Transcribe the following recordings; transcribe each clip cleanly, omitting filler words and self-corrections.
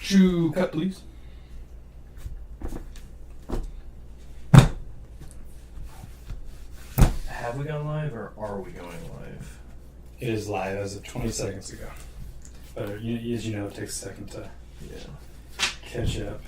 Shoe cut, please. Have we gone live or are we going live? It is live as of 20 seconds ago. But as you know, it takes a second to catch up.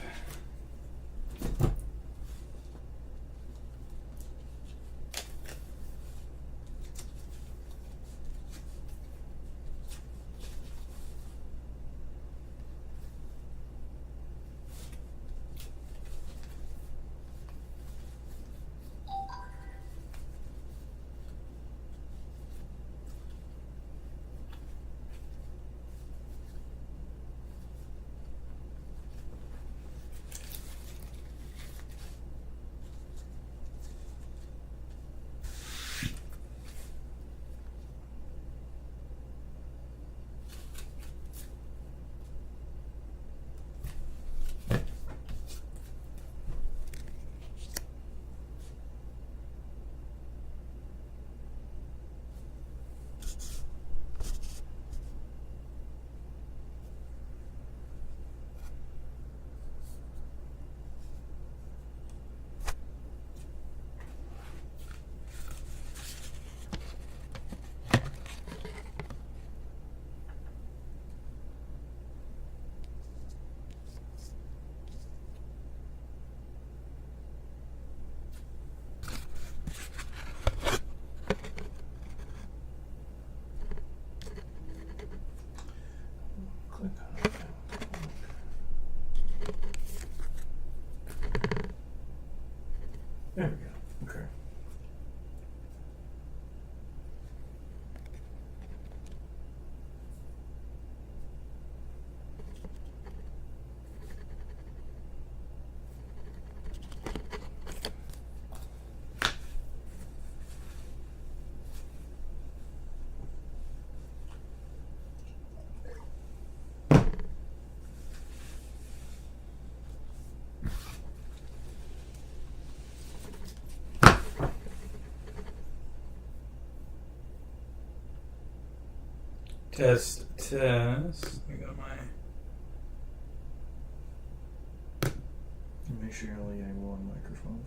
Click on it. There we go. Okay. Test. I got my... Make sure you're only getting one microphone.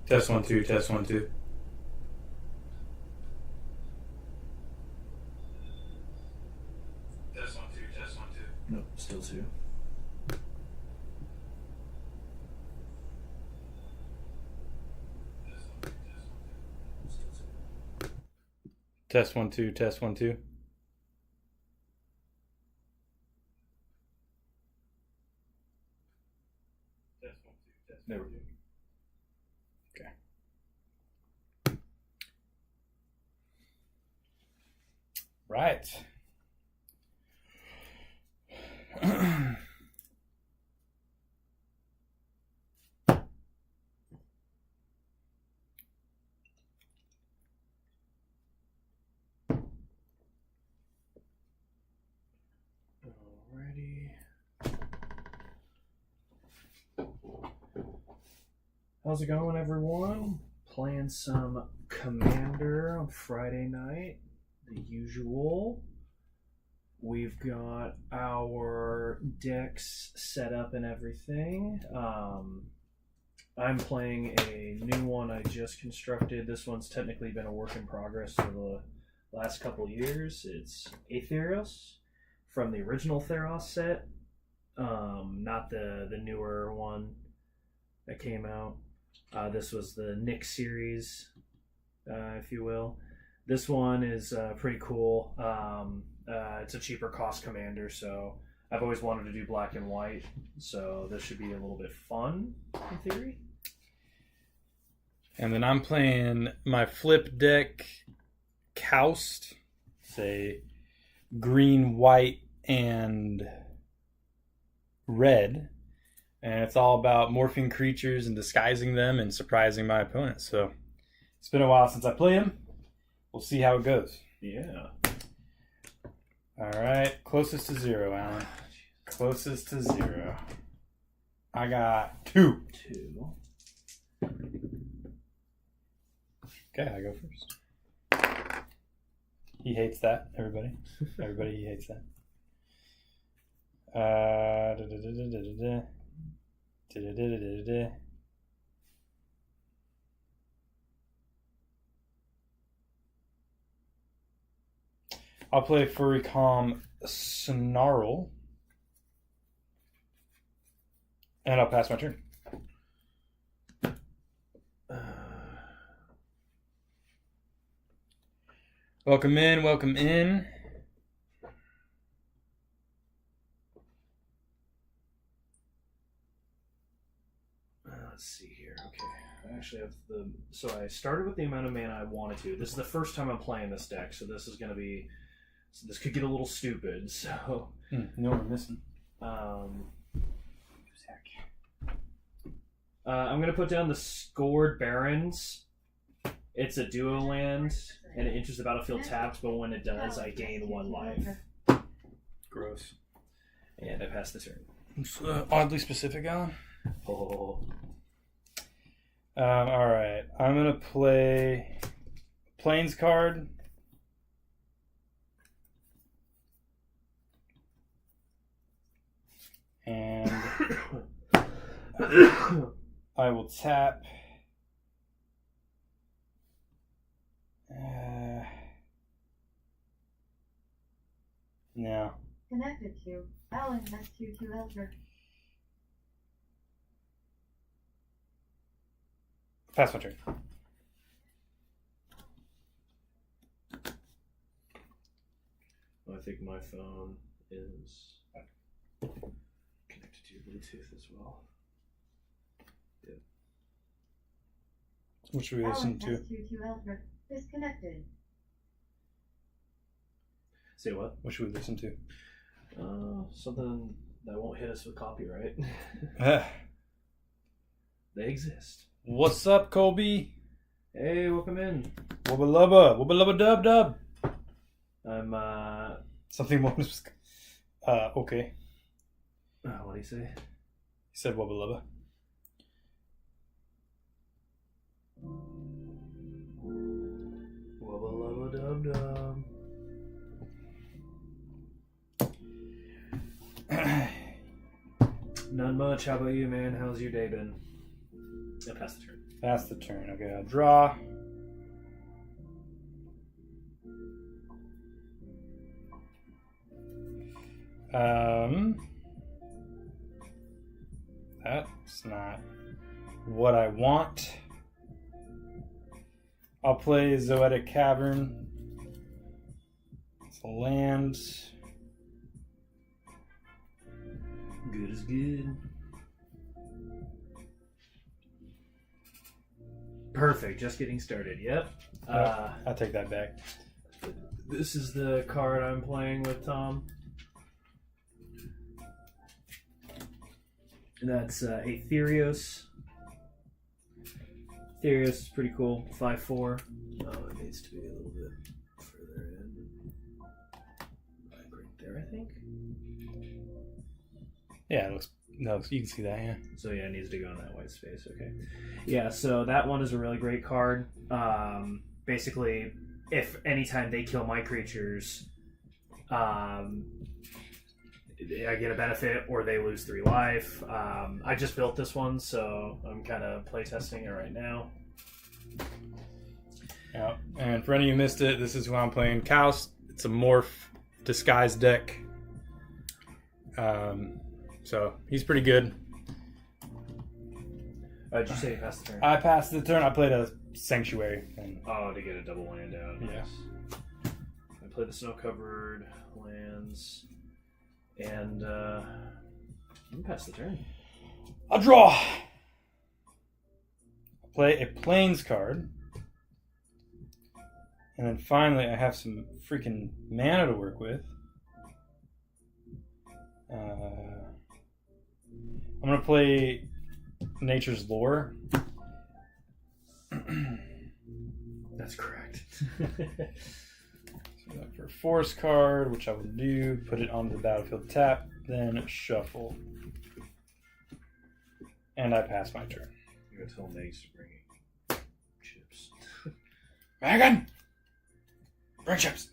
Test 1 2. Test 1 2. Test 1 2. Test 1 2. Nope, still two. Test 1 2. Test 1 2. There we go. Right. Alrighty. How's it going, everyone? Playing some Commander on Friday night. The usual. We've got our decks set up and everything. I'm playing a new one I just constructed. This one's technically been a work in progress for the last couple of years. It's Aetheros from the original Theros set, not the newer one that came out. This was the Nick series, if you will. This one is pretty cool. It's a cheaper cost commander, so I've always wanted to do black and white, so this should be a little bit fun, in theory. And then I'm playing my flip deck, Koust. Say green, white, and red. And it's all about morphing creatures and disguising them and surprising my opponents. So it's been a while since I played him. We'll see how it goes. Yeah. All right. Closest to 0, Alan. Closest to 0. I got 2. 2. Okay, I go first. He hates that, everybody. Everybody, he hates that. I'll play Furrycom Snarl. And I'll pass my turn. Welcome in, welcome in. Let's see here. Okay, I actually have the. So I started with the amount of mana I wanted to. This is the first time I'm playing this deck, so this is going to be. So this could get a little stupid. So. No, we're missing. I'm going to put down the Scored Barrens. It's a duo land, and it enters the battlefield tapped, but when it does, I gain 1 life. Gross. And I pass the turn. Oddly specific, Alan. Oh. Alright. I'm going to play Plains card. And I will tap. No. Connected to Alan S22 Eldred. Pass my turn. I think my phone is connected to your Bluetooth as well. Yeah. What should we listen to? S22 Eldred disconnected. Say what? What should we listen to? Something that won't hit us with copyright. They exist. What's up, Colby? Hey, welcome in. Wubba lubba. Wubba lubba dub dub. I'm, Something more. Okay. what do you say? He said wubba lubba. Wubba lubba dub dub. Not much. How about you, man? How's your day been? Yeah, pass the turn. Pass the turn. Okay, I'll draw. That's not what I want. I'll play Zoetic Cavern. It's a land. Good is good. Perfect. Just getting started. Yep. I'll take that back. This is the card I'm playing with Tom. That's Aetherios. Aetherios is pretty cool. 5/4. Oh, it needs to be a little bit further in. Like right there, I think. Yeah, it looks. No, you can see that. Yeah. So yeah, it needs to go in that white space. Okay. Yeah. So that one is a really great card. Basically, if anytime they kill my creatures, I get a benefit, or they lose 3 life. I just built this one, so I'm kind of playtesting it right now. Yeah. And for any of you who missed it, this is who I'm playing. Kaus. It's a morph disguise deck. So he's pretty good. Did you say you passed the turn? I passed the turn. I played a Sanctuary. And To get a double land out. Yeah. Nice. I played the snow-covered lands, and I'm past the turn. I'll draw. I'll play a Plains card. And then finally, I have some freaking mana to work with. I'm going to play Nature's Lore. That's correct. So for a forest card, which I will do, put it onto the battlefield tap, then shuffle. And I pass my turn. You're going to tell Megs to bring chips. Megan! Bring chips.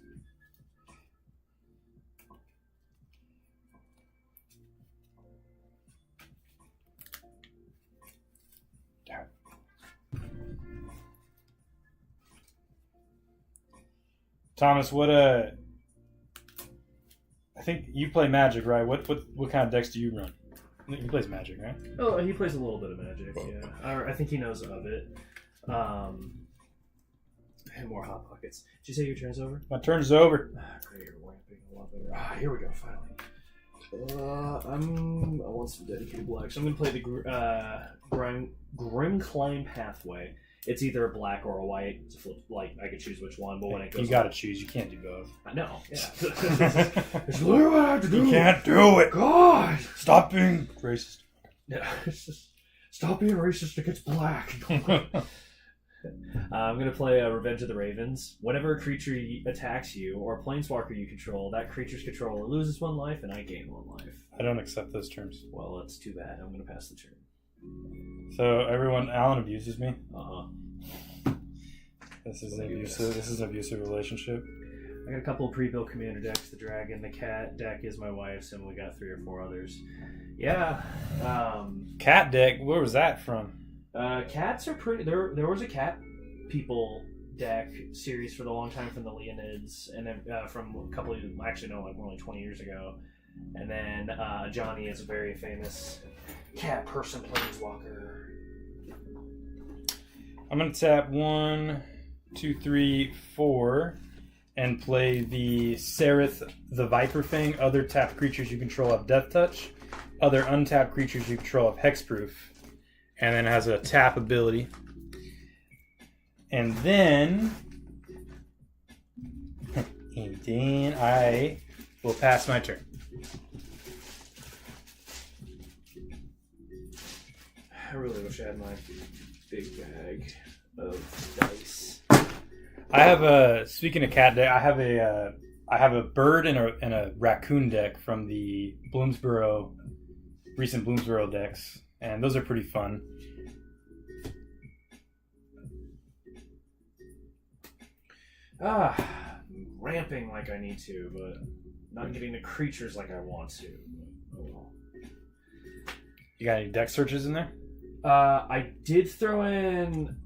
Thomas, I think you play Magic, right? What kind of decks do you run? He plays Magic, right? Oh, he plays a little bit of Magic, yeah. I think he knows of it. And more Hot Pockets. Did you say your turn's over? My turn's over. Great, you're ramping a lot better. Here we go, finally. I want some dedicated black, so I'm going to play the Grimclimb Pathway. It's either a black or a white. It's a flip, like, I could choose which one, but when it goes... You gotta choose. You can't do both. I know, yeah. It's literally what I have to do. You can't do it. God! Stop being racist. Yeah, stop being racist against black. I'm going to play Revenge of the Ravens. Whenever a creature attacks you or a planeswalker you control, that creature's controller loses 1 life and I gain 1 life. I don't accept those terms. Well, that's too bad. I'm going to pass the turn. So Alan abuses me. This is an abusive relationship. I got a couple of pre-built commander decks. The dragon, the cat deck is my wife's, and we got 3 or 4 others. Yeah. Cat deck. Where was that from? Cats are pretty. There was a cat people deck series for the long time from the Leonids, and then from a couple of more like 20 years ago. And then Johnny is a very famous cat person planeswalker. I'm gonna tap 1, 2, 3, 4, and play the Sereth the Viper Fang. Other tapped creatures you control have Death Touch. Other untapped creatures you control have Hexproof. And then it has a tap ability. And then I will pass my turn. I really wish I had my big bag of dice. I have speaking of cat deck, I have a bird and a raccoon deck from the recent Bloomsboro decks, and those are pretty fun. Ramping like I need to, but not getting the creatures like I want to. Oh well. You got any deck searches in there? I did throw in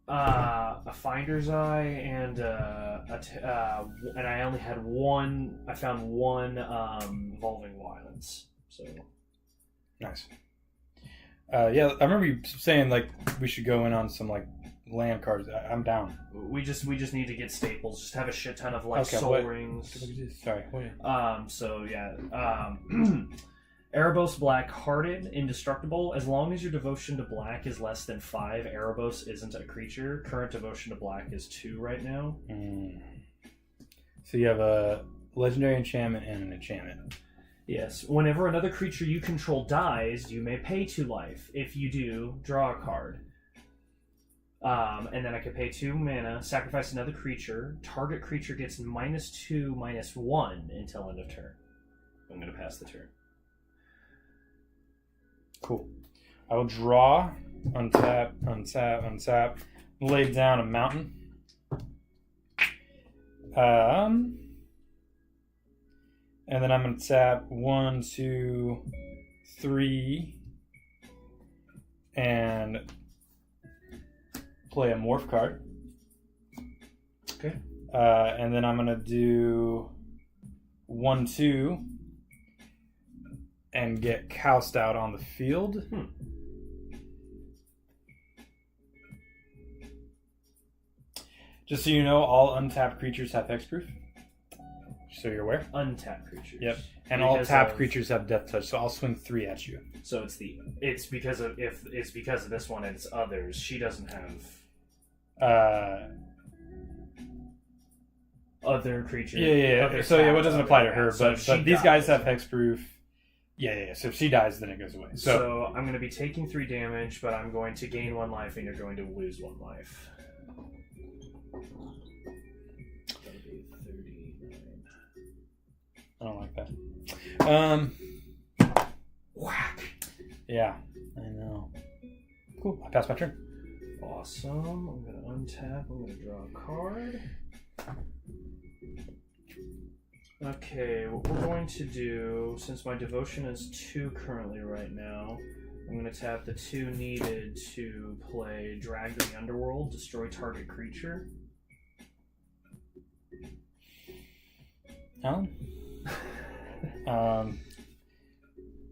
a Finder's Eye and and I only had one. I found one Evolving Violence. So nice. Yeah, I remember you saying like we should go in on some like land cards. I'm down. We just need to get staples. Just have a shit ton of like Soul Rings. Sorry. So yeah. Erebos Black, Hardened, Indestructible. As long as your devotion to black is less than 5, Erebos isn't a creature. Current devotion to black is 2 right now. So you have a legendary enchantment and an enchantment. Yes. Whenever another creature you control dies, you may pay 2 life. If you do, draw a card. And then I could pay 2 mana, sacrifice another creature. Target creature gets -2/-1 until end of turn. I'm going to pass the turn. Cool. I will draw, untap, lay down a mountain. And then I'm going to tap 1, 2, 3, and play a morph card. Okay. And then I'm going to do 1, 2, and get Cowsed out on the field. Just so you know, all untapped creatures have hexproof. So you're aware? Untapped creatures. Yep. And all tapped creatures have death touch, so I'll swing 3 at you. So it's because of this one and it's others. She doesn't have other creatures. Yeah. Other so it doesn't apply to her, so but these guys have hexproof. Yeah. So if she dies, then it goes away. So I'm going to be taking 3 damage, but I'm going to gain 1 life, and you're going to lose 1 life. That'll be 39. I don't like that. Whack. Yeah, I know. Cool. I pass my turn. Awesome. Awesome. I'm going to untap. I'm going to draw a card. Okay, what we're going to do, since my devotion is 2 currently right now, I'm going to tap the 2 needed to play Drag to the Underworld, destroy target creature. Alan?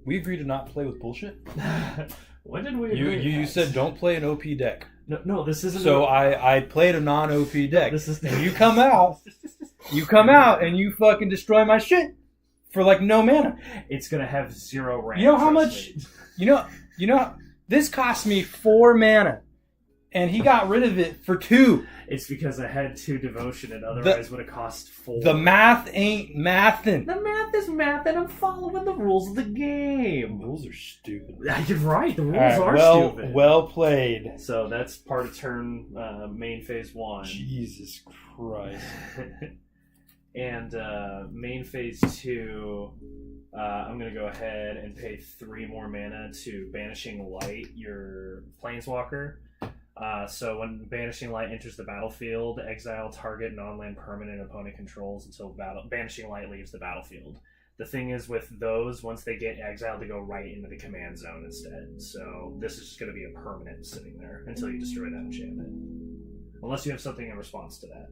We agreed to not play with bullshit. What did we agree? You said don't play an OP deck. No, this isn't. So I played a non-OP deck. This is. And you come out and you fucking destroy my shit for like no mana. It's gonna have 0 ramp. You know how much? You know. This cost me 4 mana, and he got rid of it for 2. It's because I had 2 devotion, and otherwise would have cost 4. The math ain't mathin'. The math is math, and I'm following the rules of the game. Rules are stupid. You're right. The rules All right, are stupid. Well played. So that's part of turn main phase 1. Jesus Christ. And main phase 2, I'm going to go ahead and pay 3 more mana to Banishing Light, your Planeswalker. So when Banishing Light enters the battlefield, exile target non-land permanent opponent controls until Banishing Light leaves the battlefield. The thing is with those, once they get exiled, they go right into the command zone instead. So this is just going to be a permanent sitting there until you destroy that enchantment. Unless you have something in response to that.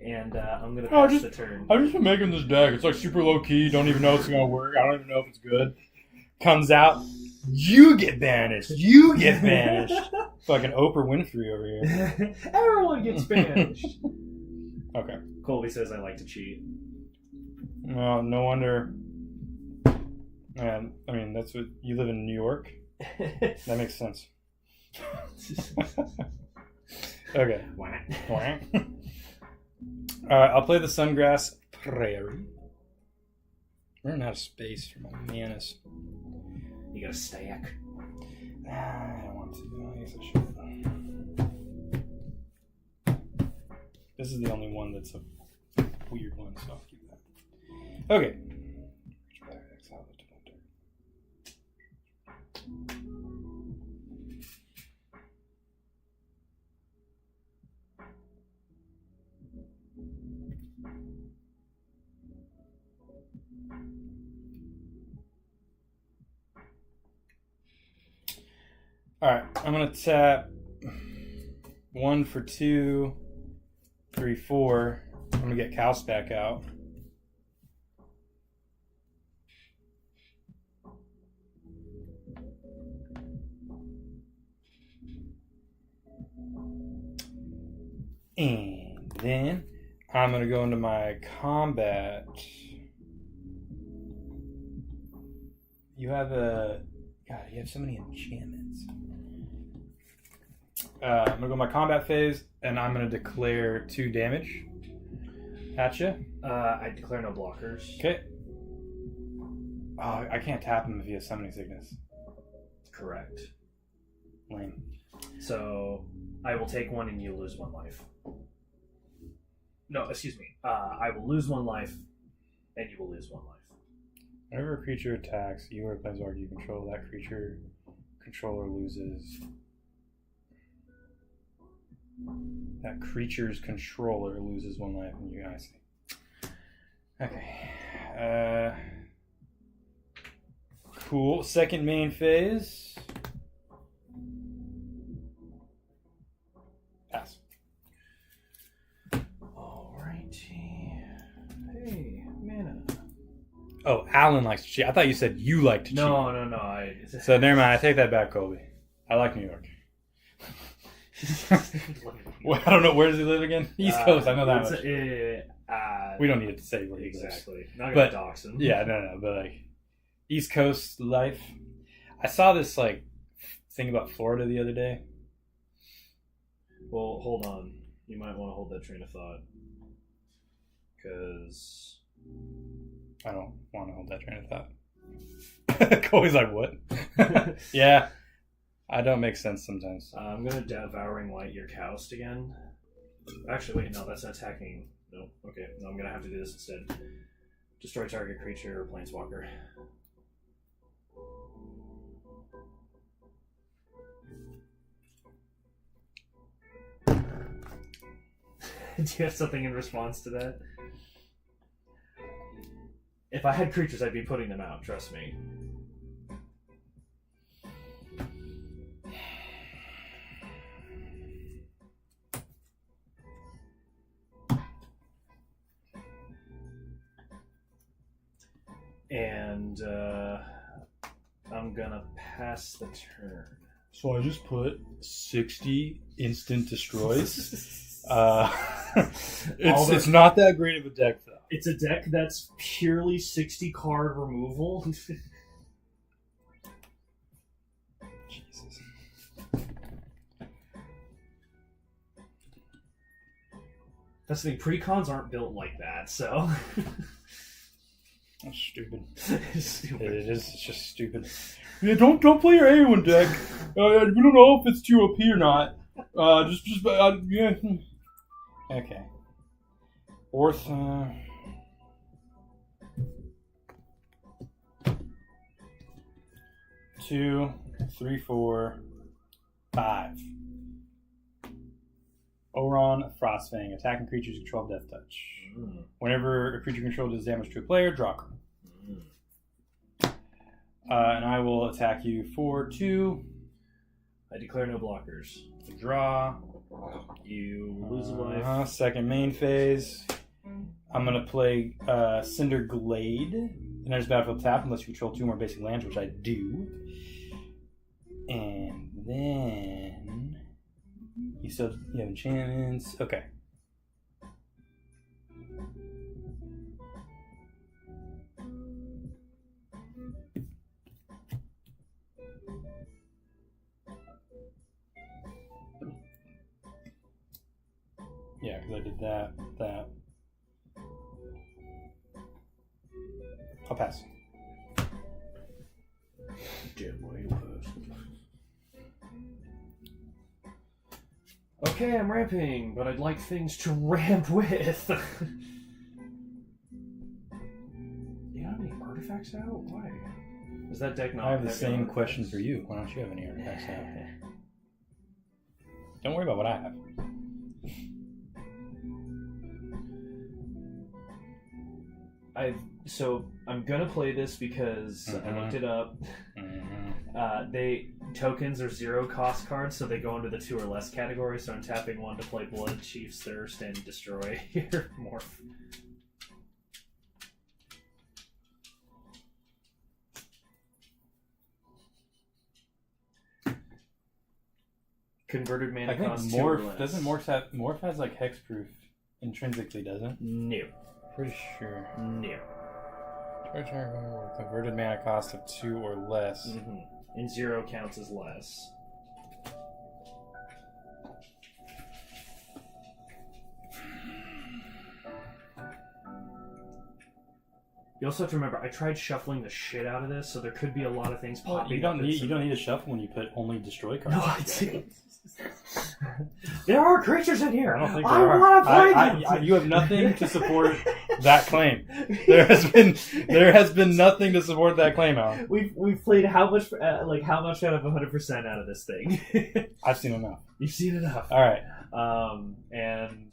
And I'm going to pass the turn. I've just been making this deck. It's like super low key. Don't even know if it's going to work. I don't even know if it's good. Comes out. You get banished. You get banished. Fucking Oprah Winfrey over here. Everyone gets banished. Okay. Colby says I like to cheat. Well, no wonder. I mean, that's what you live in New York. That makes sense. Okay. Alright, I'll play the Sungrass Prairie. Running out of space for my manas. You got a stack. I don't want to. I guess I should. This is the only one that's a weird one, so I'll keep that. Okay. Alright, I'm going to tap 1 for 2, 3, 4. I'm going to get Kaus back out. And then I'm going to go into my combat. You have a... God, you have so many enchantments. I'm going to go my combat phase, and I'm going to declare 2 damage at you. I declare no blockers. Okay. Oh, I can't tap him if he has Summoning Sickness. Correct. Lame. So, I will take 1 and you lose 1 life. No, excuse me. I will lose 1 life, and you will lose 1 life. Whenever a creature attacks, you or a Planeswalker you control, that creature controller loses. That creature's controller loses 1 life, and you guys see. Okay. Cool. Second main phase. Pass. Alrighty. Hey, mana. Oh, Alan likes to cheat. I thought you said you like to cheat. No. So never mind. I take that back, Colby. I like New York. Well, I don't know. Where does he live again? East Coast. I know that much. We don't need to say where he lives. Exactly. Not gonna dox him. Yeah, no. But like East Coast life. I saw this like thing about Florida the other day. Well, hold on. You might want to hold that train of thought. Because... I don't want to hold that train of thought. Colby's like, what? Yeah. I don't make sense sometimes. I'm going to Devouring Light your Kaust again. Actually, wait, no, that's not attacking. No, okay, no, I'm gonna have to do this instead. Destroy target creature or planeswalker. Do you have something in response to that? If I had creatures, I'd be putting them out, trust me. And I'm gonna pass the turn. So I just put 60 instant destroys. It's not that great of a deck, though. It's a deck that's purely 60 card removal. Jesus. That's the thing, precons aren't built like that, so. That's stupid. It's stupid. It is. It's just stupid. Yeah, don't play your A1 deck. We don't know if it's too OP or not. Yeah. Okay. Fourth. 2, 3, 4, 5. Oron Frostfang. Attacking creatures control Death Touch. Whenever a creature controlled does damage to a player, draw a card. And I will attack you for 2. I declare no blockers. Draw. You lose a life. Second main phase. I'm going to play Cinder Glade. And there's battlefield tap unless you control 2 more basic lands, which I do. And then you have enchantments. Okay. Yeah, because I did that. I'll pass. Okay, I'm ramping, but I'd like things to ramp with. You have any artifacts out? Why? Is that deck not? I have the heavy same artifacts? question for you. Why don't you have any artifacts out? Don't worry about what I have. So I'm gonna play this because I looked it up. Tokens are 0 cost cards, so they go into the 2 or less category. So I'm tapping 1 to play Blood Chief's Thirst and destroy your morph. Converted mana I think cost 2 or less. Morph has like hexproof intrinsically, doesn't? No. Pretty sure. No. Converted mana cost of 2 or less. Mm-hmm. And 0 counts as less. You also have to remember, I tried shuffling the shit out of this, so there could be a lot of things popping. You don't need a shuffle when you put only destroy cards. No, I do. There are creatures in here. I don't think I there are. want to play them. You have nothing to support that claim. There has been nothing to support that claim, Alan. We've played how much out of 100% out of this thing. I've seen enough. You've seen enough. All right. And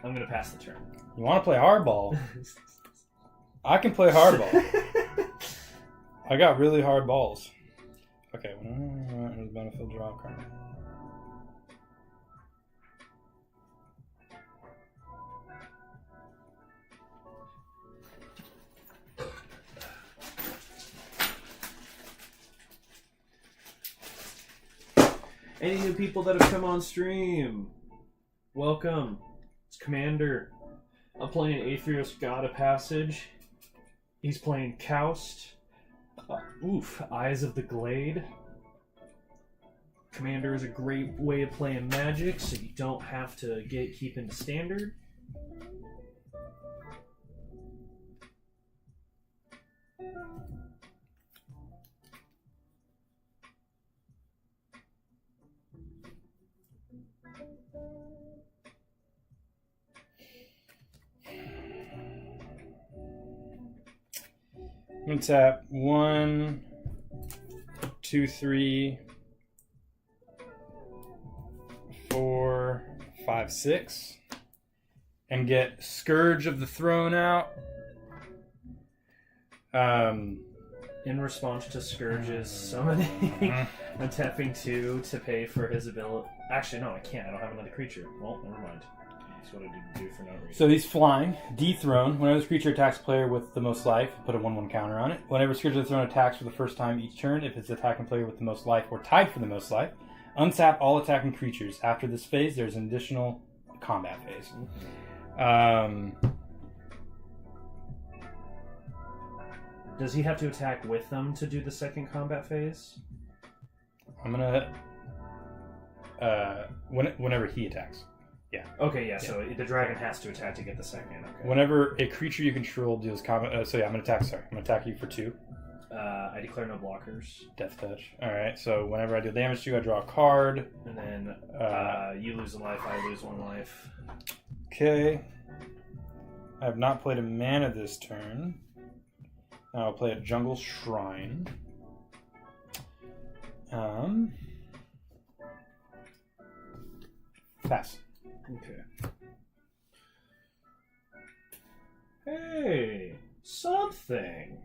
I'm gonna pass the turn. You want to play hardball? I can play hardball. I got really hard balls. Okay, when the battlefield, draw a card. Any new people that have come on stream, welcome. It's Commander. I'm playing Aetherios God of Passage. He's playing Koust. Eyes of the Glade. Commander is a great way of playing Magic, so you don't have to keep into Standard. I'm gonna tap 1, 2, 3, 4, 5, 6, and get Scourge of the Throne out. In response to Scourge's summoning, I'm tapping 2 to pay for his ability. Actually, no, I can't. I don't have another creature. Well, never mind. That's what I didn't do for no reason. So he's flying. Dethrone. Whenever this creature attacks a player with the most life, put a 1/1 counter on it. Whenever Scourge of the Throne attacks for the first time each turn, if it's attacking a player with the most life or tied for the most life, untap all attacking creatures. After this phase, there's an additional combat phase. Does he have to attack with them to do the second combat phase? I'm gonna whenever he attacks. Okay, yeah. So the dragon has to attack to get the second. Okay. Whenever a creature you control deals combat, I'm gonna attack. Sorry, I'm gonna attack you for 2. I declare no blockers, Death touch. All right. So whenever I deal damage to you, I draw a card. and then you lose a life. I lose 1 life. Okay. I have not played a mana this turn. I'll play a Jungle Shrine. Pass. Okay. Hey, something.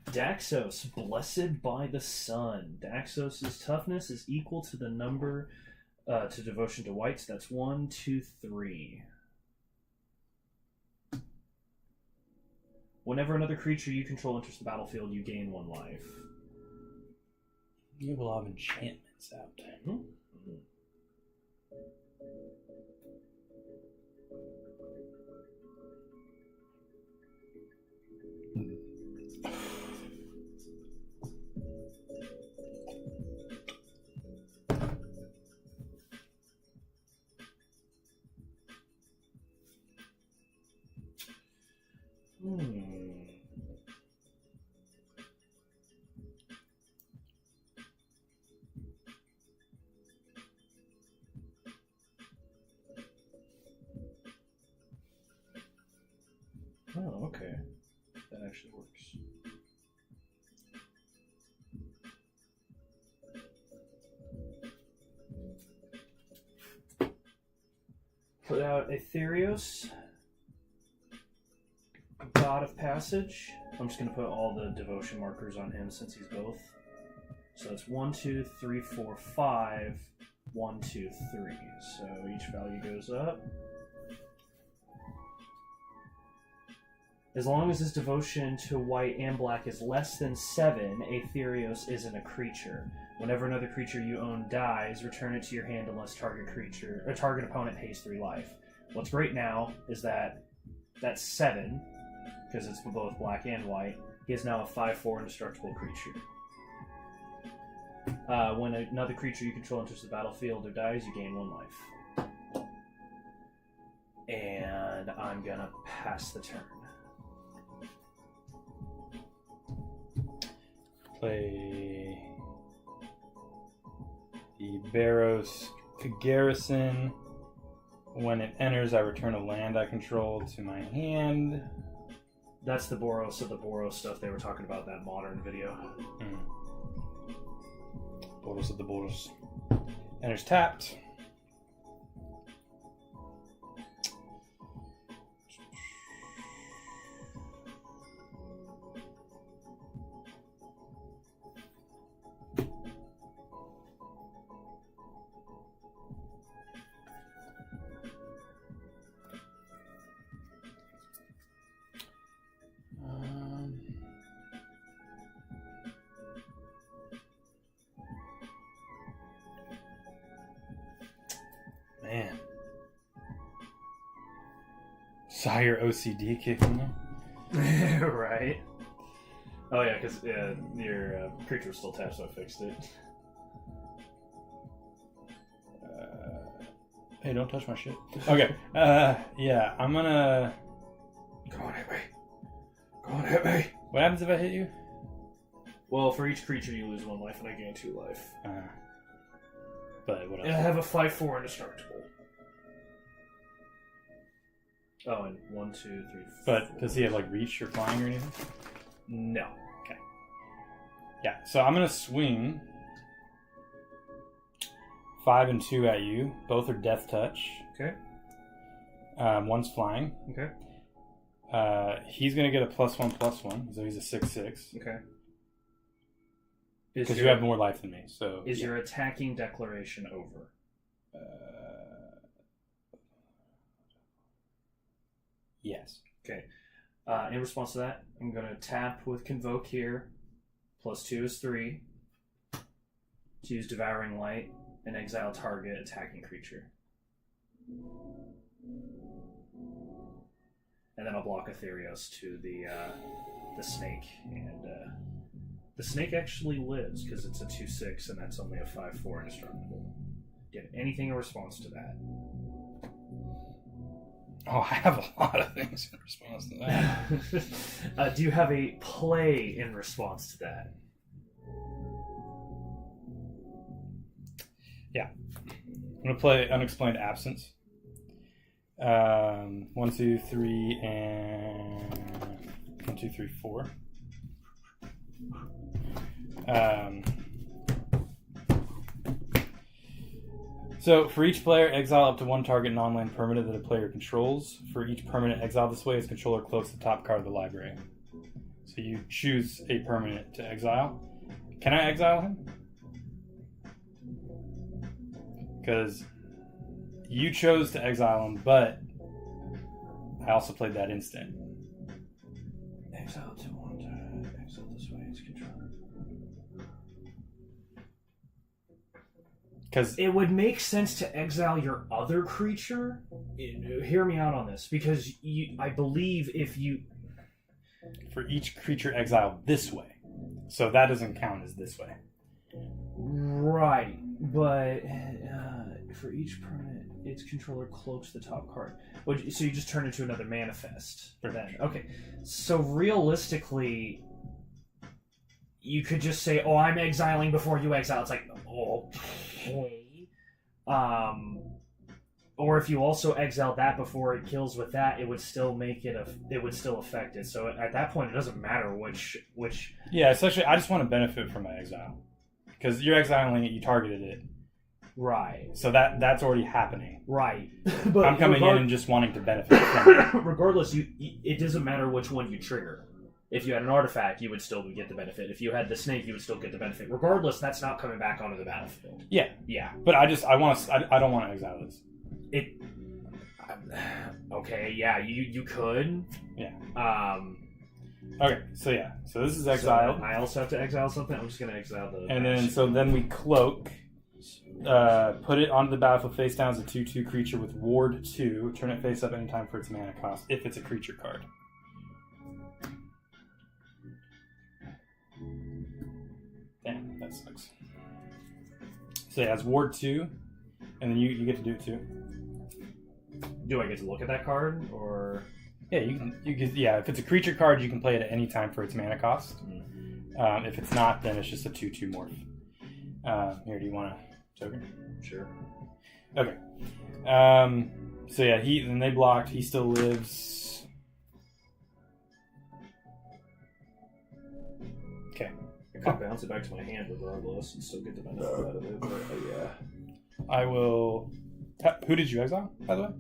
Daxos, blessed by the sun. Daxos' toughness is equal to the number to devotion to whites. That's 1, 2, 3. Whenever another creature you control enters the battlefield, you gain 1 life. You will have enchantments out. Mm-hmm. Oh, okay. That actually works. Put out Aetherios, God of Passage. I'm just going to put all the devotion markers on him since he's both. So that's 1, 2, 3, 4, 5. 1, 2, 3. So each value goes up. As long as his devotion to white and black is less than 7, Aetherios isn't a creature. Whenever another creature you own dies, return it to your hand unless target opponent pays 3 life. What's great now is that that's 7, because it's for both black and white. He is now a 5/4 indestructible creature. When another creature you control enters the battlefield or dies, you gain 1 life. And I'm gonna pass the turn. Play the Barrows Garrison. When it enters, I return a land I control to my hand. That's the Boros of the Boros stuff they were talking about in that modern video. Boros of the Boros. Enters tapped. Man. Sire OCD kicking in. Right. Oh yeah, because your creature was still tapped, so I fixed it. Hey, don't touch my shit. Okay. Yeah, I'm gonna... Come on, hit me. Come on, hit me. What happens if I hit you? Well, for each creature you lose 1 life, and I gain 2 life. But what else? And I have a 5/4 indestructible. Oh, and 1, 2, 3, 4. But does he have like reach or flying or anything? No. Yeah. So I'm gonna swing 5 and 2 at you. Both are death touch. Okay. One's flying. Okay. He's gonna get a +1/+1, so he's a 6/6. Okay. Because you have more life than me. So Is your attacking declaration over? Yes. Okay. In response to that, I'm going to tap with Convoke here. +2 is 3. To use Devouring Light and exile target attacking creature. And then I'll block Aetherios to the snake. And the snake actually lives because it's a 2/6 and that's only a 5/4 indestructible. Do you have anything in response to that? Oh, I have a lot of things in response to that. Do you have a play in response to that? Yeah. I'm going to play Unexplained Absence. 1, 2, 3, and 1, 2, 3, 4. So for each player, exile up to one target non-land permanent that a player controls. For each permanent exiled this way, its controller cloaks the top card of the library. So you choose a permanent to exile. Can I exile him? Because you chose to exile him, but I also played that instant. Exile to one target. Exile this way. Its controller. Because It would make sense to exile your other creature. Hear me out on this, because I believe if you for each creature exiled this way, so that doesn't count as this way. right, but for each permanent, its controller cloaks the top card. So you just turn into another manifest. Then okay, so realistically, you could just say, "Oh, I'm exiling before you exile." It's like, okay. Or if you also exile that before it kills with that, it would still make it it would still affect it. So at that point, it doesn't matter which. Yeah, essentially, I just want to benefit from my exile because you're exiling it, you targeted it, Right. so that's already happening. Right. But I'm coming in and just wanting to benefit from it. regardless, it doesn't matter which one you trigger. If you had an artifact, you would still get the benefit. If you had the snake, you would still get the benefit. Regardless, that's not coming back onto the battlefield. Yeah, Yeah. but I don't want to exile this. Okay. Yeah. You could. Yeah. Okay. So this is exiled, So I also have to exile something. I'm just gonna exile the. and then we cloak. Put it onto the battlefield face down as a 2/2 creature with Ward 2. Turn it face up anytime for its mana cost if it's a creature card. Damn, that sucks. So yeah, it's Ward 2, and then you get to do it too. Do I get to look at that card or? Yeah, you can. Yeah, if it's a creature card, you can play it at any time for its mana cost. If it's not, then it's just a 2/2 morph. Here, do you want a token? Sure. Okay. So yeah, then they blocked. He still lives. Okay. I could bounce it back to my hand regardless and still get the benefit out of it. But yeah. I will. Who did you exile, by the way?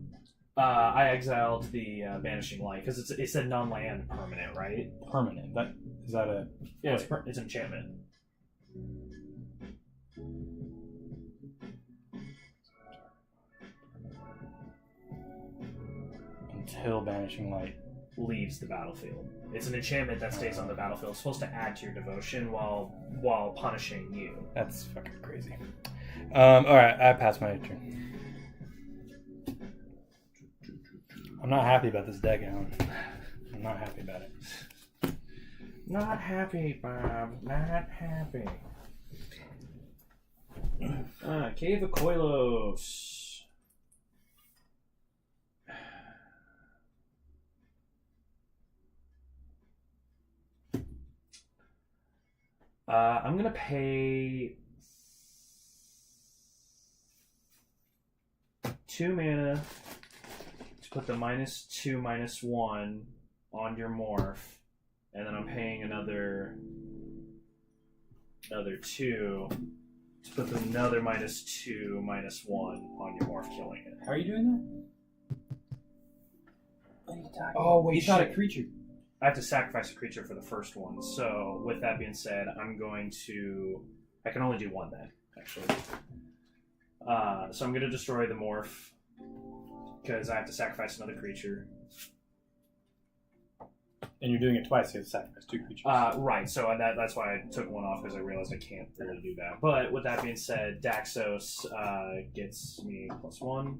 I exiled the Banishing Light because it's a non-land permanent, right? Permanent. Is that a? Yeah, it's an enchantment. Until Banishing Light Leaves the battlefield. It's an enchantment that stays on the battlefield. It's supposed to add to your devotion while punishing you. That's fucking crazy. All right, I passed my turn. I'm not happy about this deck, Alan. I'm not happy about it. Not happy, Bob. Not happy. Cave of Koilos. I'm gonna pay 2 mana to put the -2/-1 on your morph, and then I'm paying another 2 to put another -2/-1 on your morph, killing it. How are you doing that? What are you talking Oh, wait, It's not a shit. creature. I have to sacrifice a creature for the first one. So, with that being said, I'm going to... I can only do one then, actually. So I'm going to destroy the morph, because I have to sacrifice another creature. And you're doing it twice, so you have to sacrifice 2 creatures. Right, so that's why I took one off, because I realized I can't really do that. But with that being said, Daxos gets me +1.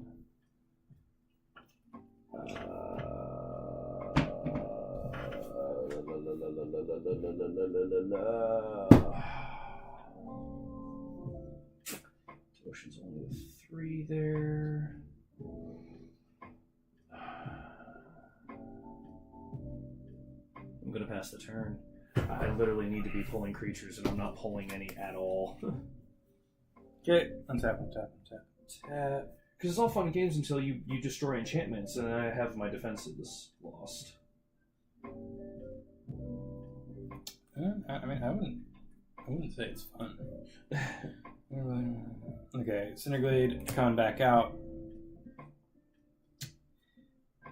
Devotion's only a 3 there. I'm gonna pass the turn. I literally need to be pulling creatures, and I'm not pulling any at all. Okay, untap. Tap. Because it's all fun and games until you destroy enchantments, and I have my defenses lost. I mean, I wouldn't say it's fun. Okay, Cinderglade coming back out.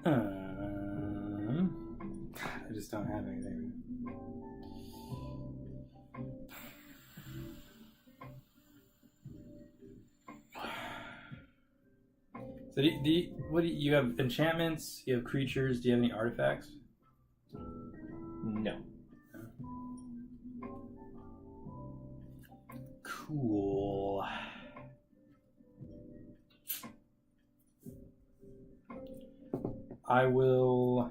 God, I just don't have anything. So you have enchantments? You have creatures? Do you have any artifacts? No. Cool. I will.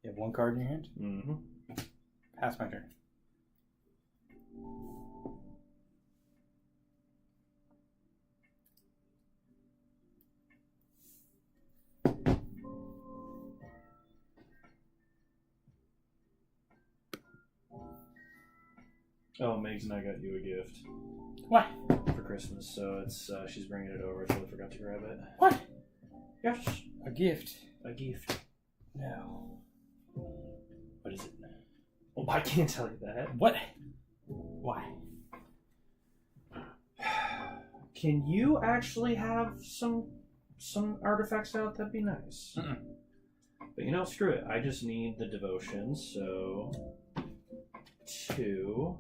You have 1 card in your hand? Mm-hmm. Pass my turn. Oh, Megs and I got you a gift What? for Christmas, so it's she's bringing it over. I totally forgot to grab it. What? Yes, A gift? a gift. No. What is it? Well, I can't tell you that. What? Why? Can you actually have some artifacts out? That'd be nice. Mm-mm. But you know, screw it. I just need the devotion, so 2.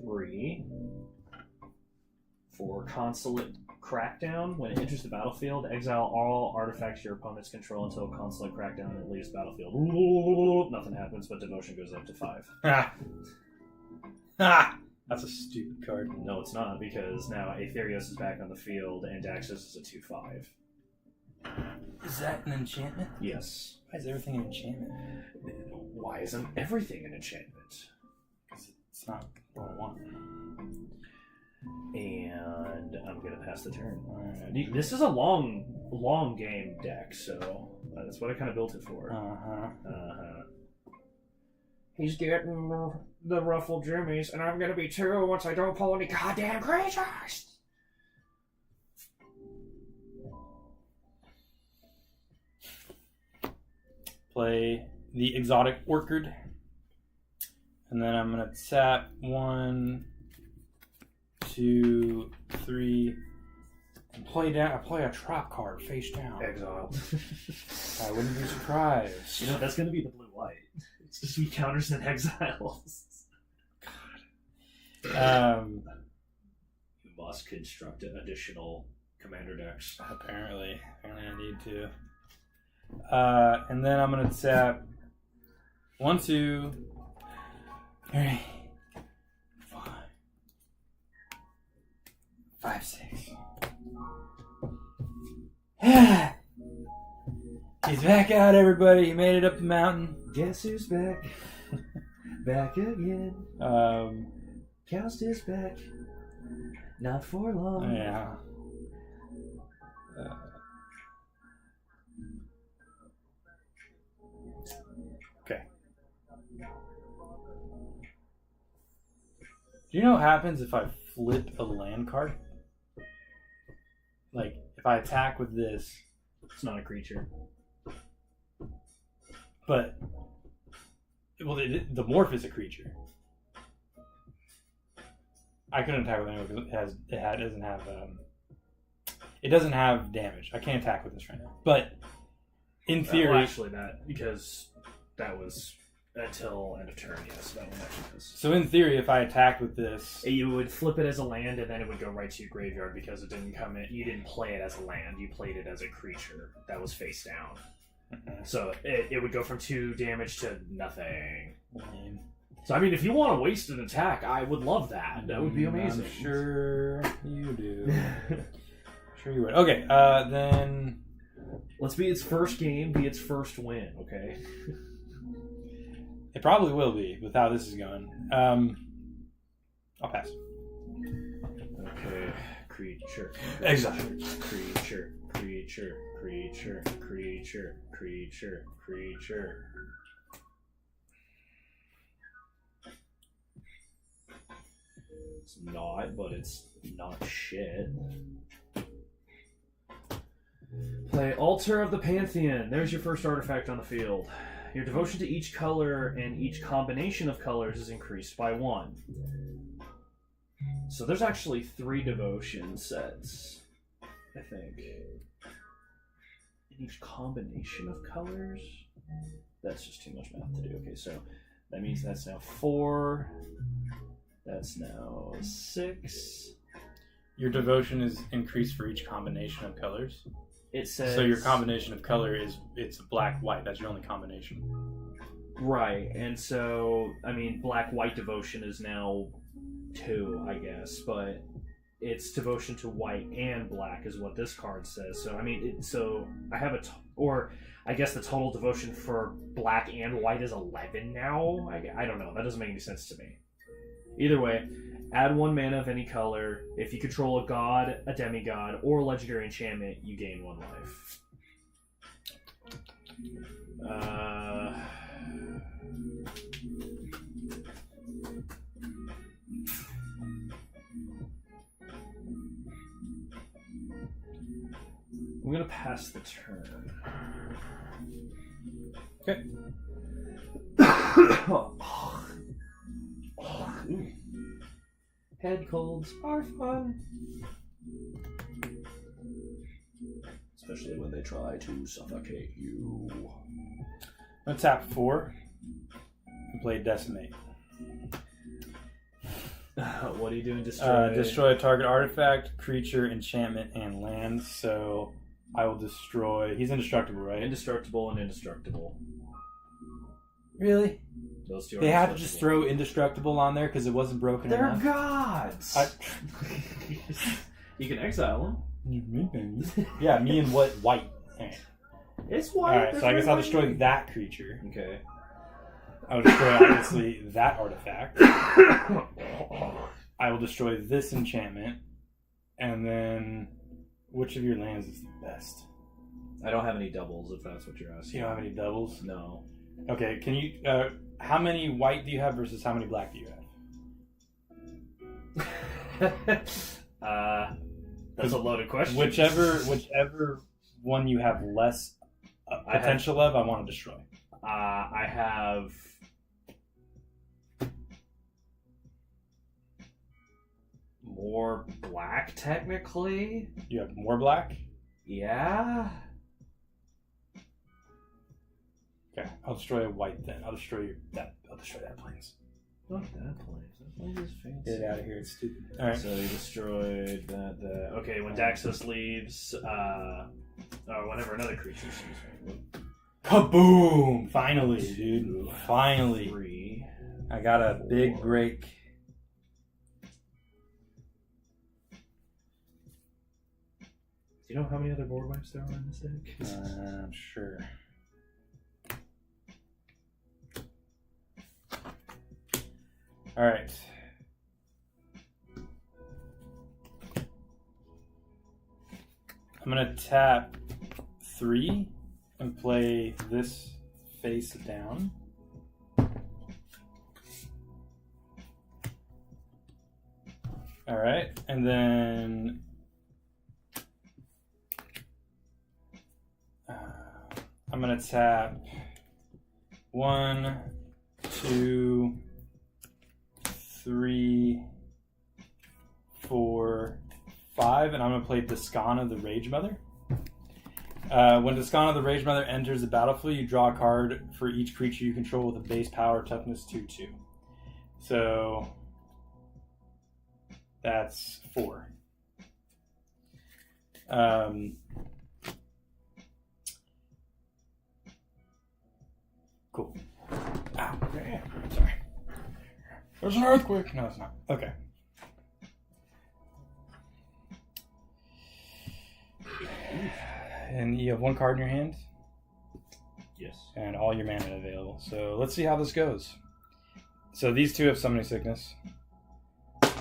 Three. For Consulate Crackdown, when it enters the battlefield, exile all artifacts your opponents control until Consulate Crackdown and it leaves the battlefield. Nothing happens, but devotion goes up to 5. Ah. Ah! That's a stupid card. No, it's not, because now Aetherios is back on the field and Daxos is a 2/5. Is that an enchantment? Yes. Why is everything an enchantment? Why isn't everything an enchantment? Because it's not what I want. And I'm gonna pass the turn. This is a long game deck, so that's what I kind of built it for. He's getting the ruffled jimmies, and I'm gonna be 2 once I don't pull any goddamn creatures. Play the exotic orchid. And then I'm gonna tap 1, 2, 3, and play a trap card face down. Exile. I wouldn't be surprised. You know, that's gonna be the blue-white. It's just be counters and exiles. Um, You must construct additional commander decks. apparently I need to. And then I'm gonna tap 1, 2, 3, 4, 5, 6. He's back out, everybody. He made it up the mountain. Guess who's back? Back again. Joust is back. Not for long. Yeah. Okay. Do you know what happens if I flip a land card? Like, if I attack with this, It's not a creature. but well, the morph is a creature. I couldn't attack with it because it doesn't have damage. I can't attack with this right now. But in theory, Well, actually, because that was until end of turn. Yes, that one actually does. so in theory, if I attacked with this, You would flip it as a land, and then it would go right to your graveyard because it didn't come in. You didn't play it as a land. You played it as a creature that was face down. So it would go from 2 damage to nothing. So I mean, if you want to waste an attack, I would love that. That would be amazing. I'm sure you do. Sure you would. Okay, then Let's be its first game, be its first win. Okay. it probably will be with how this is going. I'll pass. Okay. Creature. Exile. Creature. Creature. Creature. Creature. Creature. Creature. It's not, but it's not shit. Play Altar of the Pantheon. There's your first artifact on the field. Your devotion to each color and each combination of colors is increased by 1. So there's actually 3 devotion sets, I think. In each combination of colors? That's just too much math to do. Okay, so that means that's now 4. That's now 6. Your devotion is increased for each combination of colors. It says... So your combination of color it's black-white. That's your only combination. Right, and so, I mean, black-white devotion is now 2, I guess, but it's devotion to white and black is what this card says. So, I mean, so I have or I guess the total devotion for black and white is 11 now? I don't know, that doesn't make any sense to me. Either way, add 1 mana of any color. If you control a god, a demigod, or a legendary enchantment, you gain 1 life. I'm gonna pass the turn. Okay. Head colds are fun. Especially when they try to suffocate you. I'm gonna tap 4 and play Decimate. What are you doing? Destroy a target artifact, creature, enchantment, and land. So I will destroy. He's indestructible, right? Indestructible and indestructible. Really? Those two are They had to just indestructible. throw indestructible on there because it wasn't broken They're enough. gods! You can exile them. Yeah, me and what? White. Alright, It's white. Alright, so I guess I'll destroy that creature. Okay. I'll destroy, obviously, that artifact. I will destroy this enchantment. And then, which of your lands is the best? I don't have any doubles, if that's what you're asking. You don't have any doubles? No. Okay, can you... how many white do you have versus how many black do you have? That's a loaded question. Whichever one you have less potential of, I want to destroy. I have more black, technically. You have more black? Yeah. Okay, I'll destroy a white then. I'll destroy that plains. Not that place. That place is fancy. Get it out of here, it's stupid. Alright. So you destroyed that. Okay, when Daxos leaves, or whenever another creature sees me. Kaboom! Finally, dude. Finally. 3. I got a big break. Do you know how many other board wipes there are in this deck? I'm sure. Alright. I'm gonna tap 3 and play this face down. All right, and then I'm gonna tap 1, 2, 3, 4, 5, and I'm gonna play Descana the Rage Mother. When Descana the Rage Mother enters the battlefield, you draw a card for each creature you control with a base power toughness 2/2. So that's 4. Cool. Ow. Sorry. There's an earthquake. No, it's not. Okay. And you have 1 card in your hand? Yes. And all your mana available. So let's see how this goes. So these two have Summoning Sickness.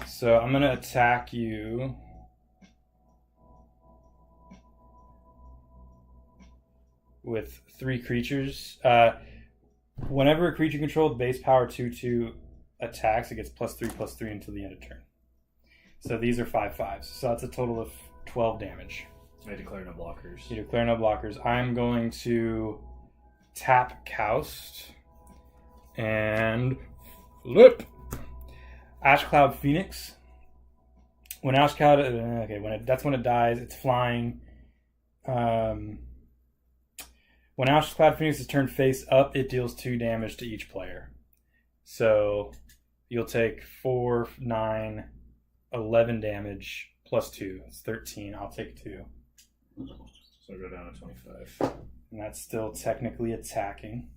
So I'm going to attack you. With 3 creatures. Whenever a creature controlled base power 2/2 attacks, it gets +3/+3 until the end of turn. So these are 5/5s. So that's a total of 12 damage. I declare no blockers. You declare no blockers. I'm going to tap Coust and flip Ashcloud Phoenix. When Ashcloud, that's when it dies. It's flying. When Ashcloud Phoenix is turned face up, it deals 2 damage to each player. So you'll take 4, 9, 11 damage plus 2. It's 13. I'll take 2. So go down to 25. And that's still technically attacking.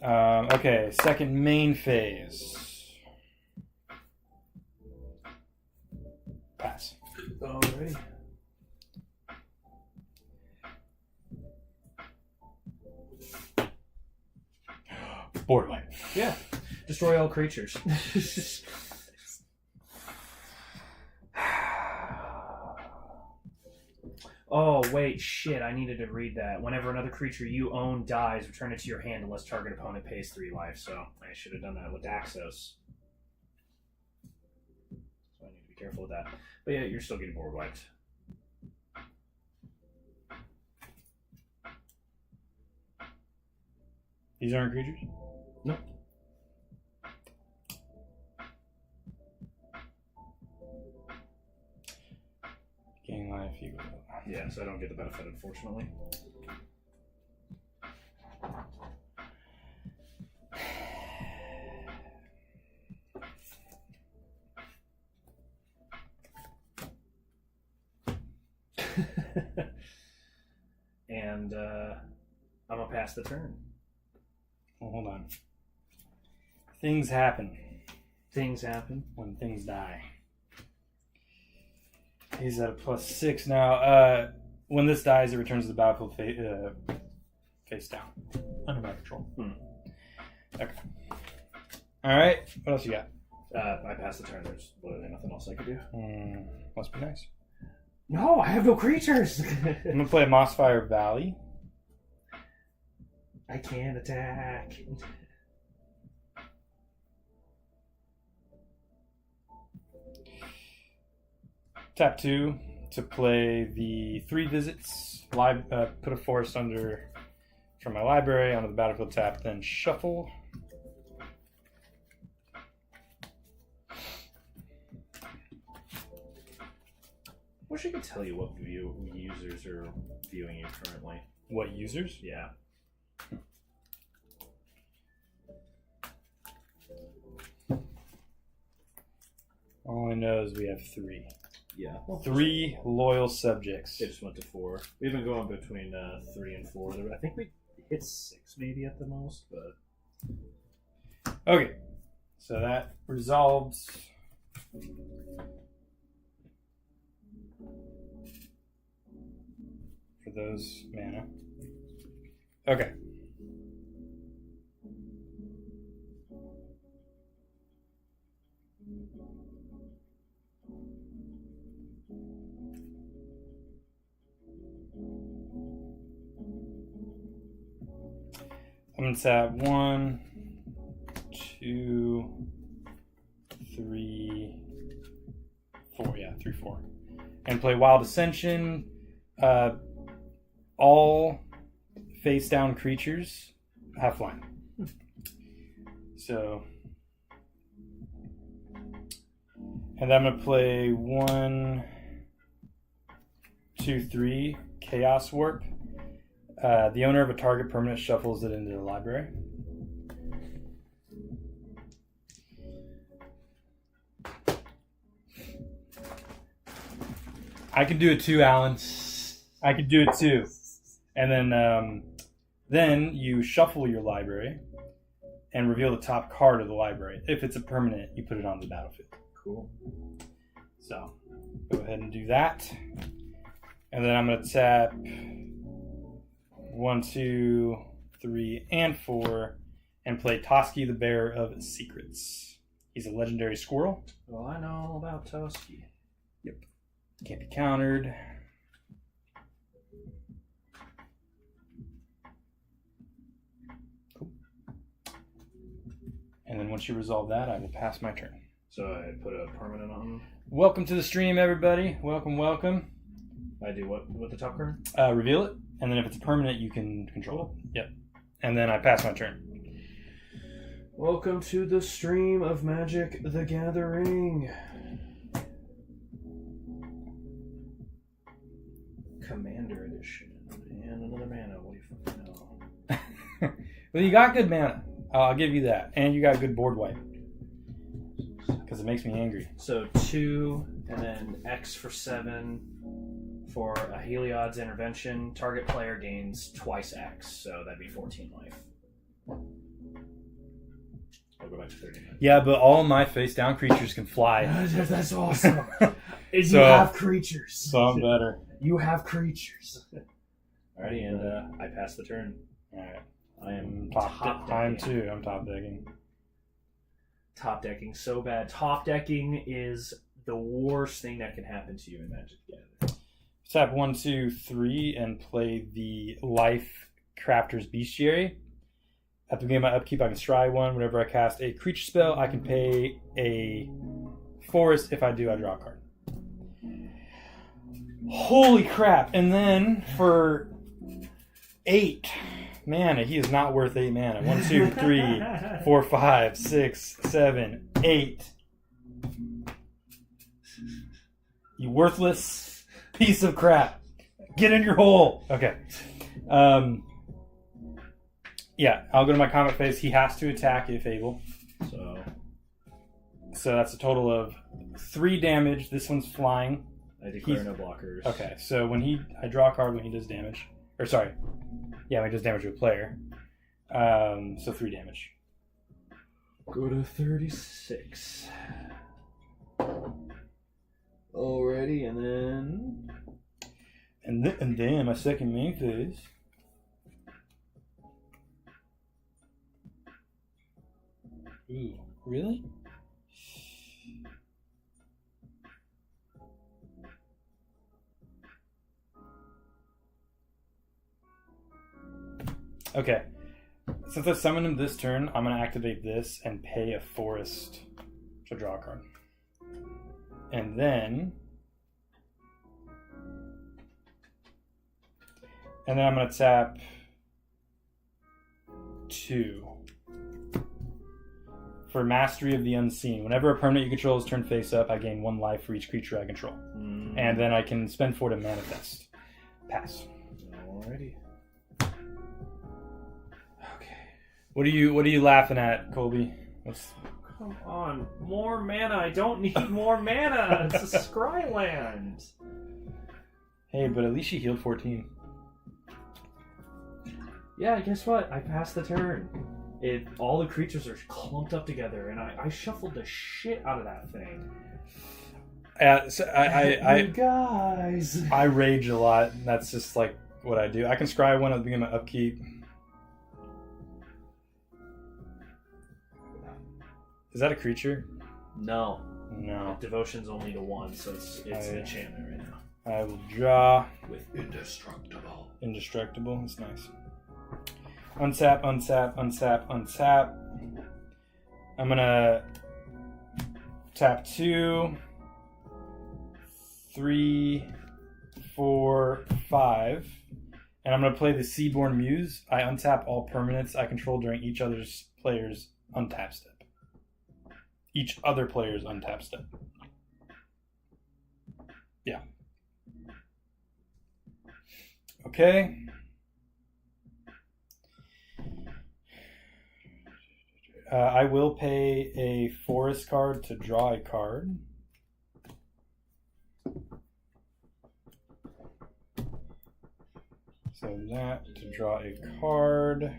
Okay, second main phase. Pass. Alrighty. Board wipe. Yeah. Destroy all creatures. Oh, wait, shit, I needed to read that. Whenever another creature you own dies, return it to your hand unless target opponent pays 3 life, so I should have done that with Daxos. So I need to be careful with that. But yeah, you're still getting board wiped. These aren't creatures? Nope. Gain life equal. Yeah, so I don't get the benefit, unfortunately. And I'm gonna pass the turn. Well, hold on. Things happen Things happen. when things die. He's at a +6 now. When this dies, it returns to the battlefield face down. Under my control. Okay. Alright, what else you got? I pass the turn. There's literally nothing else I could do. Must be nice. No, I have no creatures. I'm going to play Mossfire Valley. I can't attack. Tap 2 to play the 3 visits. Put a forest under from my library onto the battlefield tap, then shuffle. Wish I could tell you what users are viewing you currently. What users? Yeah. All I know is we have 3. Yeah. 3 loyal subjects. It just went to 4. We've been going between 3 and 4. I think we hit 6 maybe at the most, but... Okay. So that resolves. For those mana. Okay. I'm gonna tap 1, 2, 3, 3, 4. And play Wild Ascension. All face down creatures have flying. So, and I'm going to play 1, 2, 3 Chaos Warp. The owner of a target permanent shuffles it into the library. I can do it too, Alan. I can do it too. And then you shuffle your library and reveal the top card of the library. If it's a permanent, you put it on the battlefield. Cool. So, go ahead and do that. And then I'm going to tap 1, 2, 3, and 4 and play Toski, the Bearer of Secrets. He's a legendary squirrel. Well, I know all about Toski. Yep. Can't be countered. Cool. And then once you resolve that, I will pass my turn. So I put a permanent on. Welcome to the stream, everybody. Welcome, welcome. I do what with the top card? Reveal it, and then if it's a permanent, you can control it. Yep. And then I pass my turn. Welcome to the stream of Magic the Gathering. Commander Edition. And another mana. What do you fucking know? Well, you got good mana. I'll give you that. And you got good board wipe. Because it makes me angry. So 2, and then X for 7 for a Heliod's Intervention. Target player gains twice X, so that'd be 14 life. I'll go back to 39. Yeah, but all my face down creatures can fly. That's awesome. You So- have creatures. So I'm better. You have creatures. Alrighty, and I pass the turn. Alright. I am I'm too. I'm top decking. Top decking so bad. Top decking is the worst thing that can happen to you in Magic the Gathering. Tap 1, 2, 3 and play the Life Crafter's Bestiary. At the beginning of my upkeep, I can scry 1. Whenever I cast a creature spell, I can pay a forest. If I do, I draw a card. Holy crap. And then for 8 mana, he is not worth 8 mana. 1, 2, 3, 4, 5, 6, 7, 8. You worthless piece of crap. Get in your hole. Okay. Yeah, I'll go to my combat phase. He has to attack if able. So that's a total of 3 damage. This one's flying. I declare no blockers. Okay, so I draw a card when he does damage. Or sorry. Yeah, when he does damage to a player. So 3 damage. Go to 36. Alrighty, and then... And then my second main phase. Ooh, really? Okay. Since I summoned him this turn, I'm going to activate this and pay a forest to draw a card. And then I'm going to tap 2 for Mastery of the Unseen. Whenever a permanent you control is turned face up, I gain 1 life for each creature I control. And then I can spend 4 to manifest. Pass. Alrighty. What are you laughing at, Colby? Come on, more mana. I don't need more mana. It's a Scryland. Hey, but at least she healed 14. Yeah, guess what? I passed the turn. All the creatures are clumped up together, and I shuffled the shit out of that thing. So You guys. I rage a lot, and that's just like what I do. I can scry 1 at the beginning of my upkeep. Is that a creature? No. No. Devotion's only to 1, so it's an enchantment right now. I will draw With Indestructible. Indestructible. That's nice. Unsap, unsap, unsap, unsap. I'm gonna tap 2, 3, 4, 5. And I'm going to play the Seaborn Muse. I untap all permanents I control during each other's player's untap step. Each other player's untap step. Yeah. Okay. I will pay a forest card to draw a card. So that to draw a card.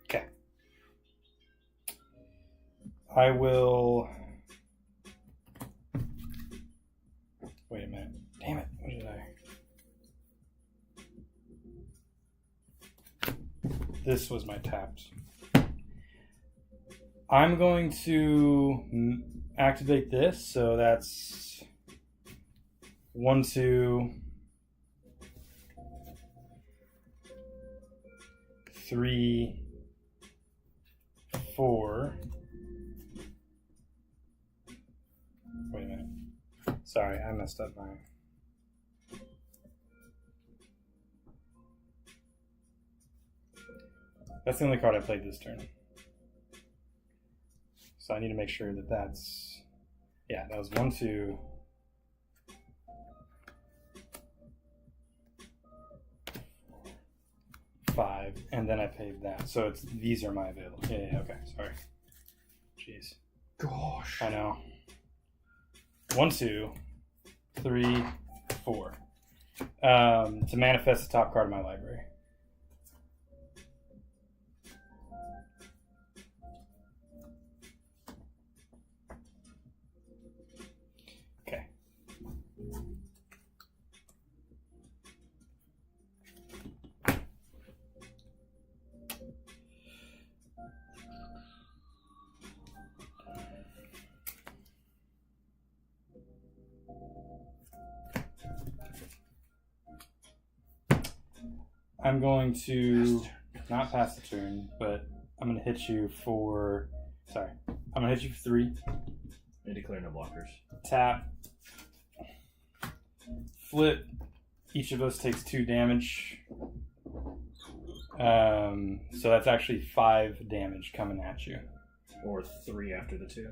Okay. I will. Wait a minute. Damn it. What did I? This was my taps. I'm going to activate this, so that's 1, 2, 3, 4. Wait a minute. Sorry, I messed up my. That's the only card I played this turn. So I need to make sure that that's... Yeah, that was 1, 2... 5, and then I paid that. So it's these are my available. Yeah, okay, sorry. Jeez. Gosh. I know. 1, 2, 3, 4. To manifest the top card of my library. Okay. I'm going to not pass the turn, but I'm going to hit you for. Sorry, I'm going to hit you for 3. And declare no blockers. Tap. Flip. Each of us takes 2 damage. So that's actually 5 damage coming at you. Or 3 after the 2.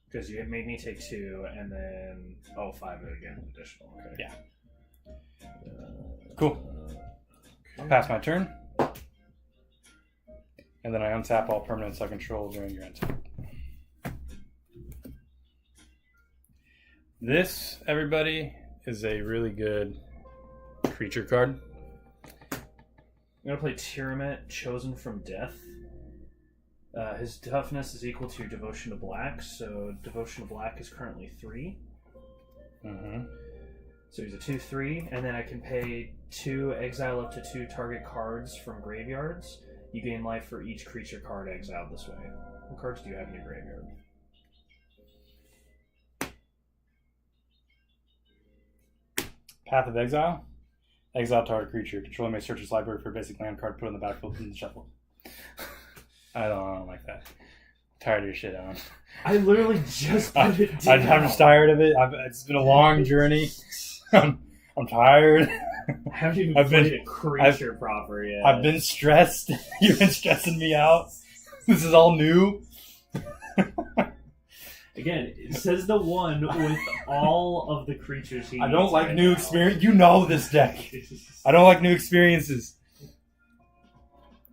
Because you made me take 2, and then 5 again additional. Okay. Yeah. Cool. I'll pass my turn. And then I untap all permanents I control during your end turn. This, everybody, is a really good creature card. I'm going to play Tiramet, Chosen from Death. His toughness is equal to your Devotion to Black, so Devotion to Black is currently 3. Mm-hmm. So he's a 2/3, and then I can pay 2, exile up to 2 target cards from graveyards. You gain life for each creature card exiled this way. What cards do you have in your graveyard? Path of Exile. Exile target creature. Controller may search its library for a basic land card, put on the battlefield, and shuffle. I don't like that. I'm tired of your shit, Alan. I literally just put it down. I'm just tired of it. It's been a long journey. I'm tired. I haven't even I've played been- a creature proper yet. I've been stressed. You've been stressing me out. This is all new. Again, it says the one with all of the creatures he I don't needs like right new now. experience. You know this deck. I don't like new experiences.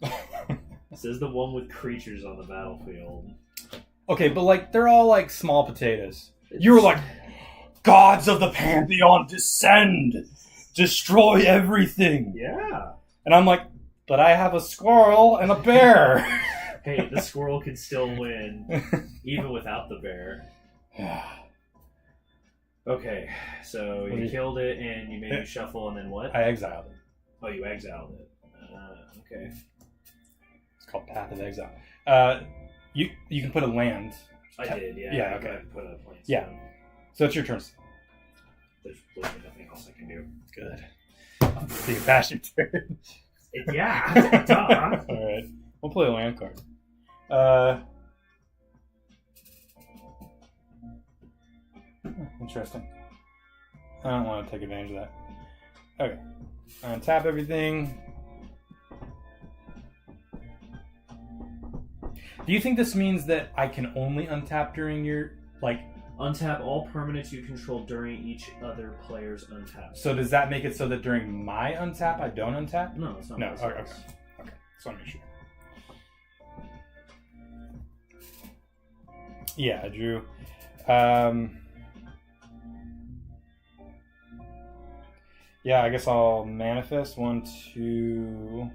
It says the one with creatures on the battlefield. Okay, but like they're all like small potatoes. You were like, gods of the pantheon descend, destroy everything. Yeah. And I'm like, but I have a squirrel and a bear. Hey, the squirrel can still win, even without the bear. Okay, so you killed it, and you made me shuffle, and then what? I exiled it. Oh, you exiled it. Okay. It's called Path of Exile. You can put a land. I did, yeah. Yeah, okay. I put a place Yeah. down. So it's your turn. There's literally nothing else I can do. Good. So you pass your turn. Yeah, duh. Alright. We'll play a land card. Interesting. I don't want to take advantage of that. Okay. Untap everything. Do you think this means that I can only untap during your, like... Untap all permanents you control during each other player's untap. So does that make it so that during my untap I don't untap? No, it's not. No, what it okay. says. Okay. Just want to make sure. Yeah, I drew. Yeah, I guess I'll manifest 1, 2,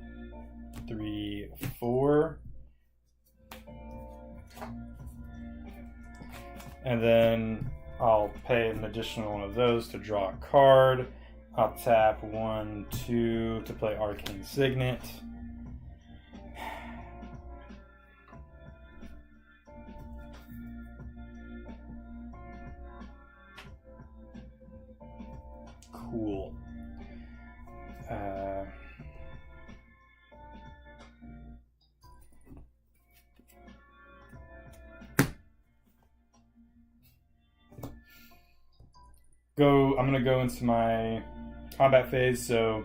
3, 4. And then I'll pay an additional one of those to draw a card. I'll tap 1, 2 to play Arcane Signet. Cool. I'm gonna go into my combat phase, so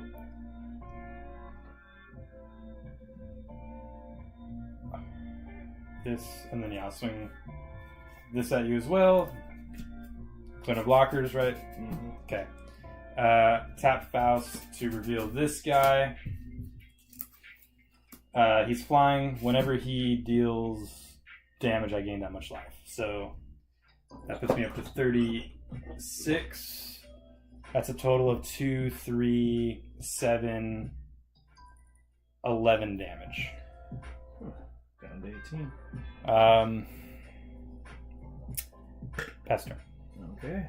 this, and then yeah, I'll swing this at you as well. Ton of blockers, right? Mm-hmm. Okay. Tap Faust to reveal this guy. He's flying. Whenever he deals damage, I gain that much life. So that puts me up to 36. That's a total of 2, 3, 7, 11 damage. Down to 18. Pass turn. Okay.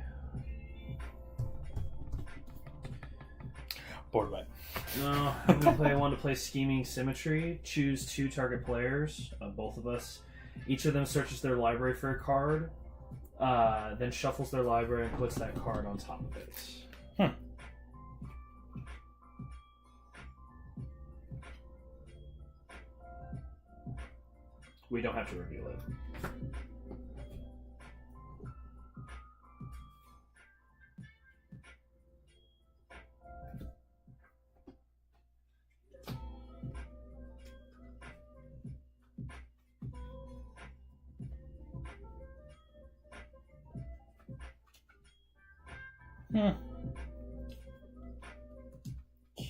Board wipe. No, I'm going to play Scheming Symmetry. Choose 2 target players, both of us. Each of them searches their library for a card, then shuffles their library and puts that card on top of it. We don't have to reveal it.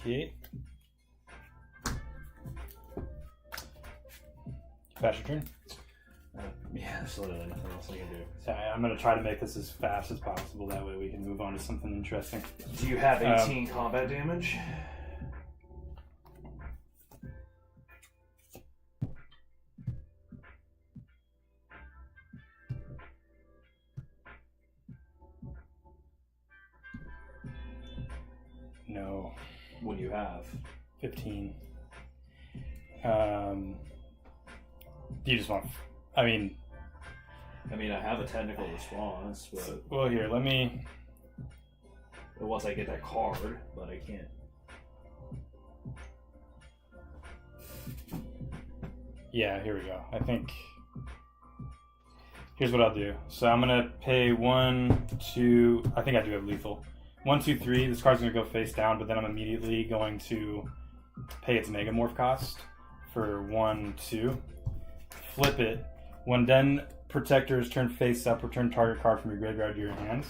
Okay. Pass your turn. Yeah, there's literally nothing else I can do. I'm going to try to make this as fast as possible. That way we can move on to something interesting. Do you have 18 combat damage? No. What do you have? 15. Do you just want... I mean, I have a technical response, but well, here, let me... once I get that card, but I can't. Yeah, here we go. I think... Here's what I'll do. So I'm going to pay 1, 2... I think I do have lethal. 1, 2, 3. This card's going to go face down, but then I'm immediately going to pay its Megamorph cost for 1, 2. Flip it. When Den Protector is turned face up, return target card from your graveyard to your hands.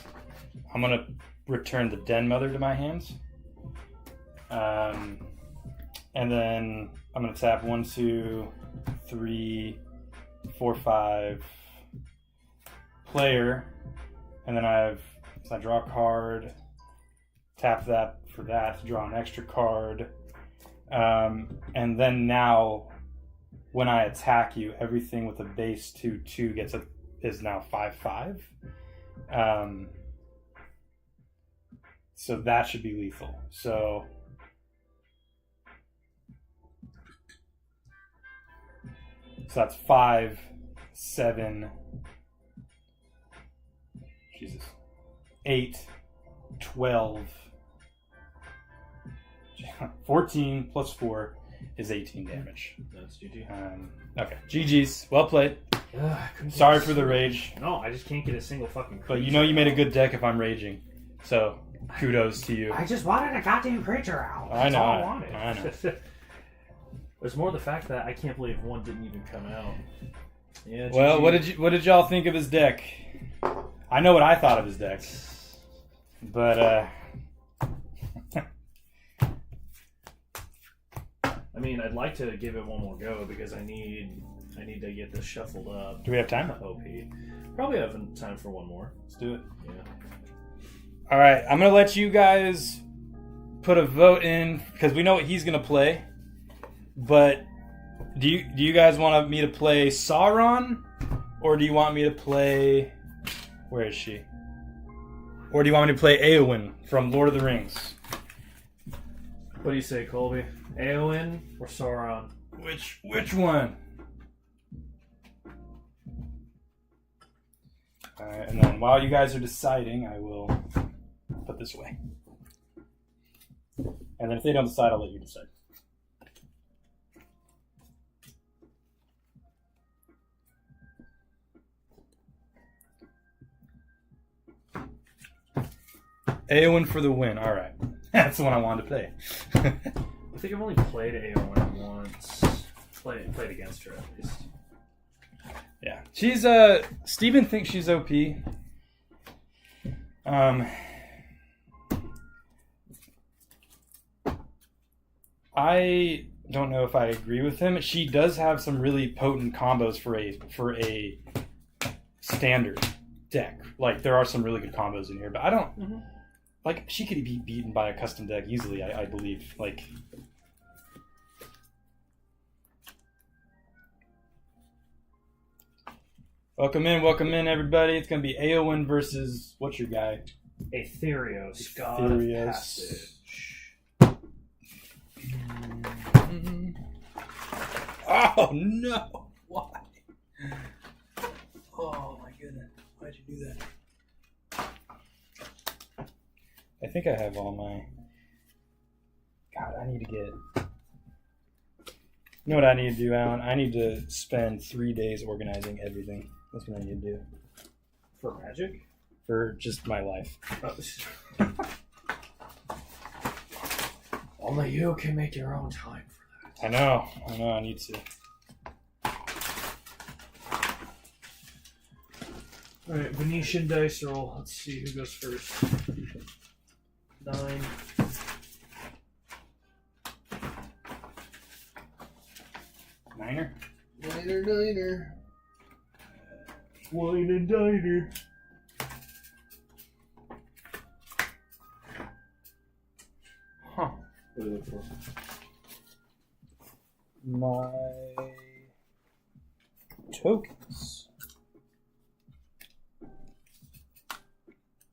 I'm going to return the Den Mother to my hands. And then I'm going to tap 1, 2, 3, 4, 5 player. And then I draw a card, tap that for that to draw an extra card. And then now, when I attack you, everything with a base 2/2 is now 5/5. So that should be lethal. So that's 5, 7, 8, 12. 14 plus 4 is 18 damage. That's GG. Okay, GG's. Well played. Couldn't Sorry get a for the single- rage. No, I just can't get a single fucking creature. But you know you made a good deck if I'm raging. So, kudos to you. I just wanted a goddamn creature out. I That's know, all I I wanted. know. There's more the fact that I can't believe one didn't even come out. Yeah. Well, GG. what did y'all think of his deck? I know what I thought of his deck. But I mean, I'd like to give it one more go because I need to get this shuffled up. do we have time? OP. Probably have time for one more. Let's do it. Yeah. All right, I'm gonna let you guys put a vote in because we know what he's gonna play. But do you guys want me to play Sauron, or do you want me to play? Where is she? Or do you want me to play Éowyn from Lord of the Rings? What do you say, Colby? Éowyn or Sauron? Which one? All right, and then while you guys are deciding, I will put this away. And then if they don't decide, I'll let you decide. Éowyn for the win. All right, that's the one I wanted to play. I think I've only played Éowyn once. Played against her at least. Yeah, she's Steven thinks she's OP. I don't know if I agree with him. She does have some really potent combos for a standard deck. Like there are some really good combos in here, but I don't like. She could be beaten by a custom deck easily. I believe. Like. Welcome in, everybody. It's gonna be Éowyn versus what's your guy? Aetherios, God of Aetherios. Passage. Oh no! Why? Oh my goodness! Why'd you do that? I think I have all my. God, I need to get. You know what I need to do, Alan? I need to spend 3 days organizing everything. That's what I need to do For Magic? for just my life. Only you can make your own time for that. I know. I need to. Alright, Venetian dice roll. Let's see who goes first. 9. Niner. Niner. Wine and diner. Huh. What are you looking for? My tokens.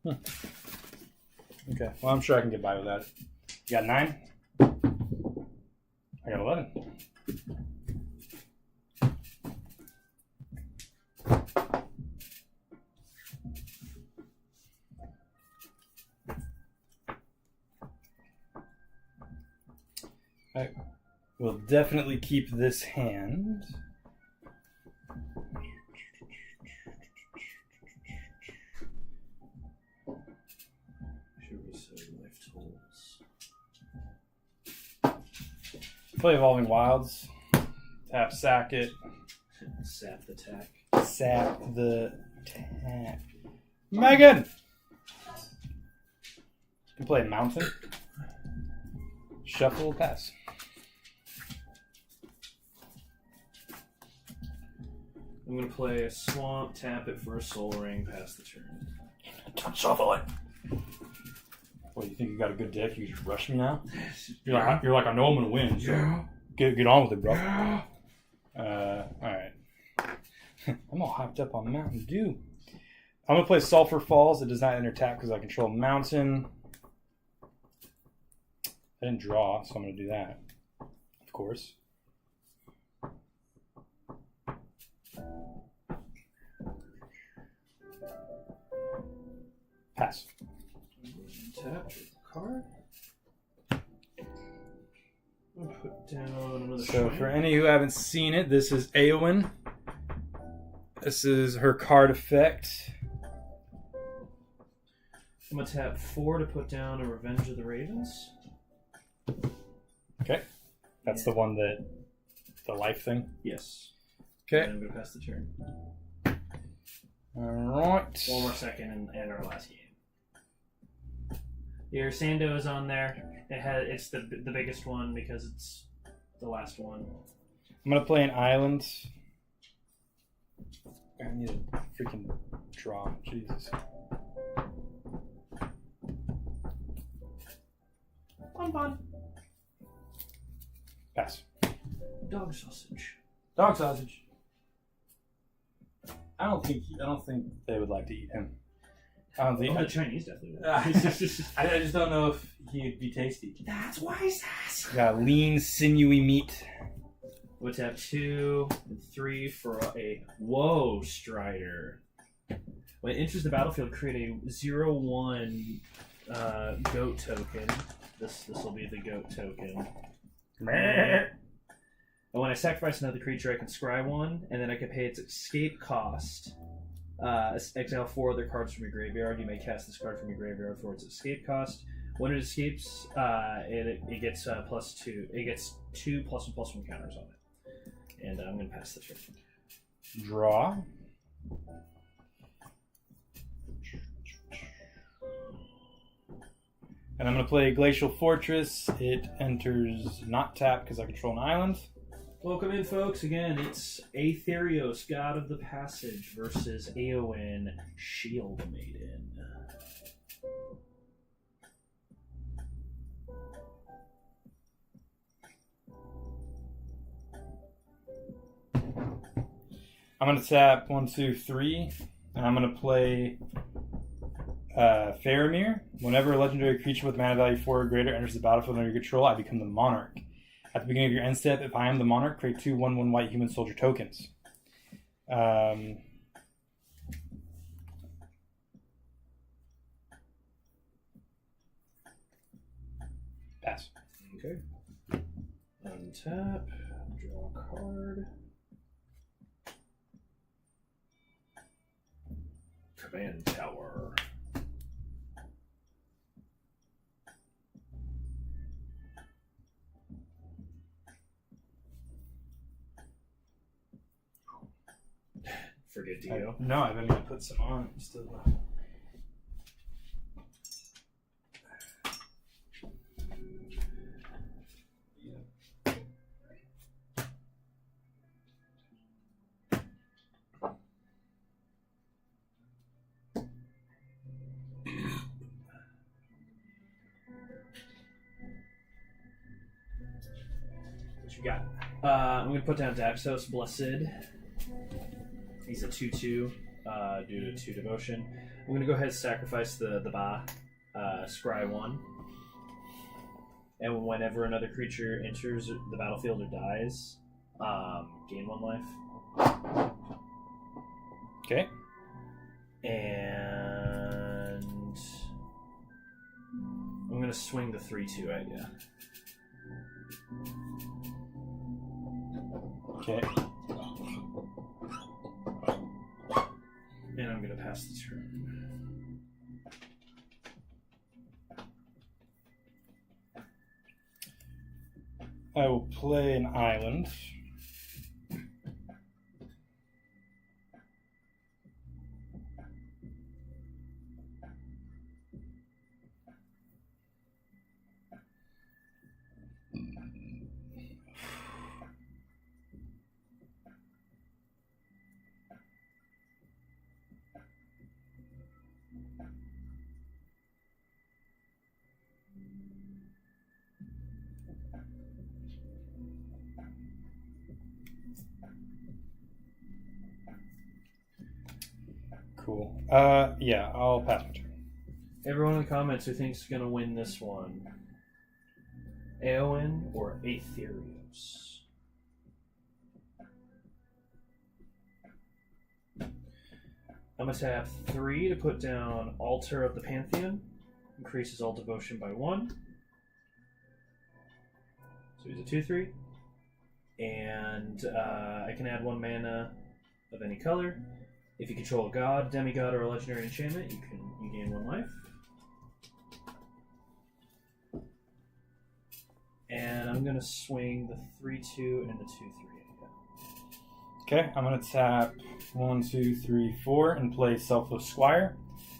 Okay, well, I'm sure I can get by with that. You got 9? I got 11. I will definitely keep this hand. Should we say life totals? Play Evolving Wilds. Tap, sack it. Sap the tack. Sap the tack. Megan! You can play Mountain. Shuffle, pass. I'm gonna play a swamp, tap it for a soul ring, pass the turn. Don't shuffle it. What, you think you got a good deck? You just rush me now? You're like, I know I'm gonna win. Yeah. Get on with it, bro. Yeah. Alright. I'm all hyped up on Mountain Dew. I'm gonna play Sulphur Falls. It does not enter tap because I control Mountain. I didn't draw, so I'm gonna do that. Of course. Pass. Tap card. I'll put down another. So shrine. for any who haven't seen it, this is Eowyn. This is her card effect. I'm gonna tap 4 to put down a Revenge of the Ravens. Okay. That's the one that... the life thing. Yes. Okay. And I'm gonna pass the turn. Alright. One more second and end our last game. Your Sando is on there. It's the biggest one because it's the last one. I'm gonna play an island. I need a freaking draw. Jesus. Fun. Pass. Dog sausage. Dog sausage. I don't think they would like to eat him. I don't think. The Chinese definitely would. I just don't know if he'd be tasty. That's why he's ass. Got lean, sinewy meat. We'll tap 2 and 3 for a Strider. When it enters the battlefield, create a 0/1 goat token. This will be the goat token. And when I sacrifice another creature, I can scry 1, and then I can pay its escape cost. Exile 4 other cards from your graveyard. You may cast this card from your graveyard for its escape cost. When it escapes, it gets +2. It gets 2 +1/+1 counters on it. And I'm going to pass the turn. Draw. And I'm going to play Glacial Fortress. It enters not tapped because I control an island. Welcome in, folks. Again, it's Aetherios, God of the Passage, versus Eowyn, Shield Maiden. I'm going to tap 1, 2, 3, and I'm going to play Faramir. Whenever a legendary creature with mana value 4 or greater enters the battlefield under your control, I become the monarch. At the beginning of your end step, if I am the monarch, create 2 1/1 white human soldier tokens. Pass. Okay. Untap. Draw a card. Command Tower. Forget Dio. No, I've been going to put some on. Still. What you got? I'm going to put down Daxos Blessed. He's a 2/2 due to 2 devotion. I'm going to go ahead and sacrifice the Ba, scry 1. And whenever another creature enters the battlefield or dies, gain 1 life. Okay. And I'm going to swing the 3/2 at you. Okay. And I'm going to pass the turn. I will play an island. Cool. Yeah, I'll pass my turn. Everyone in the comments who thinks is going to win this one. Eowyn or Aetherios? I'm going to have 3 to put down Altar of the Pantheon. increases all devotion by 1. So he's a 2/3. And I can add 1 mana of any color. If you control a god, demigod, or a legendary enchantment, you gain 1 life. And I'm gonna swing the 3/2 and the 2/3 again. Okay, I'm going to tap 1, 2, 3, 4 and play Selfless Squire.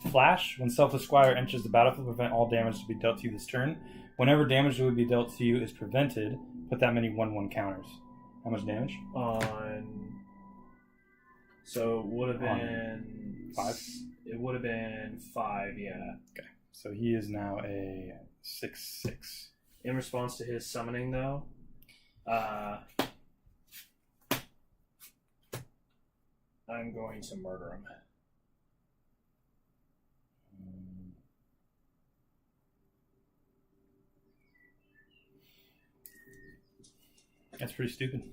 Flash. When Selfless Squire enters the battlefield, prevent all damage to be dealt to you this turn. Whenever damage that would be dealt to you is prevented, put that many 1/1 counters. How much damage? So it would have been 5. It would have been 5, yeah. Okay, so he is now a 6/6. In response to his summoning, though, I'm going to murder him. That's pretty stupid.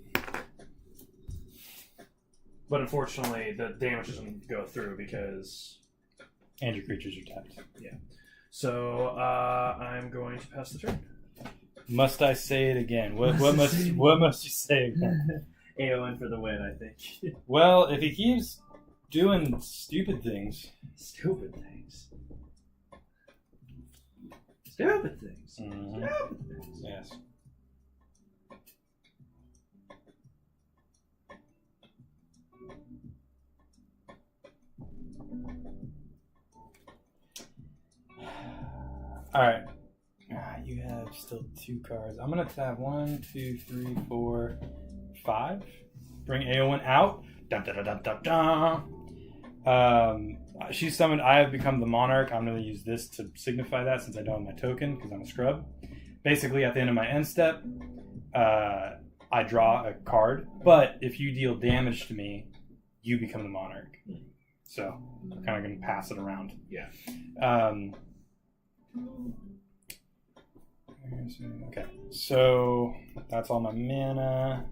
But unfortunately, the damage doesn't go through because... And your creatures are tapped. Yeah. So I'm going to pass the turn. Must I say it again? What must you say again? AON for the win, I think. Well, if he keeps doing stupid things. Stupid things. Stupid things. Mm-hmm. Stupid things. Yes. Alright. You have still 2 cards. I'm going to tap 1, 2, 3, 4, 5. Bring Aowen out. Dun, dun, dun, dun, dun, dun. She's summoned. I have become the monarch. I'm going to use this to signify that since I don't have my token because I'm a scrub. Basically, at the end of my end step, I draw a card. But if you deal damage to me, you become the monarch. So I'm kind of going to pass it around. Yeah. Okay, so that's all my mana.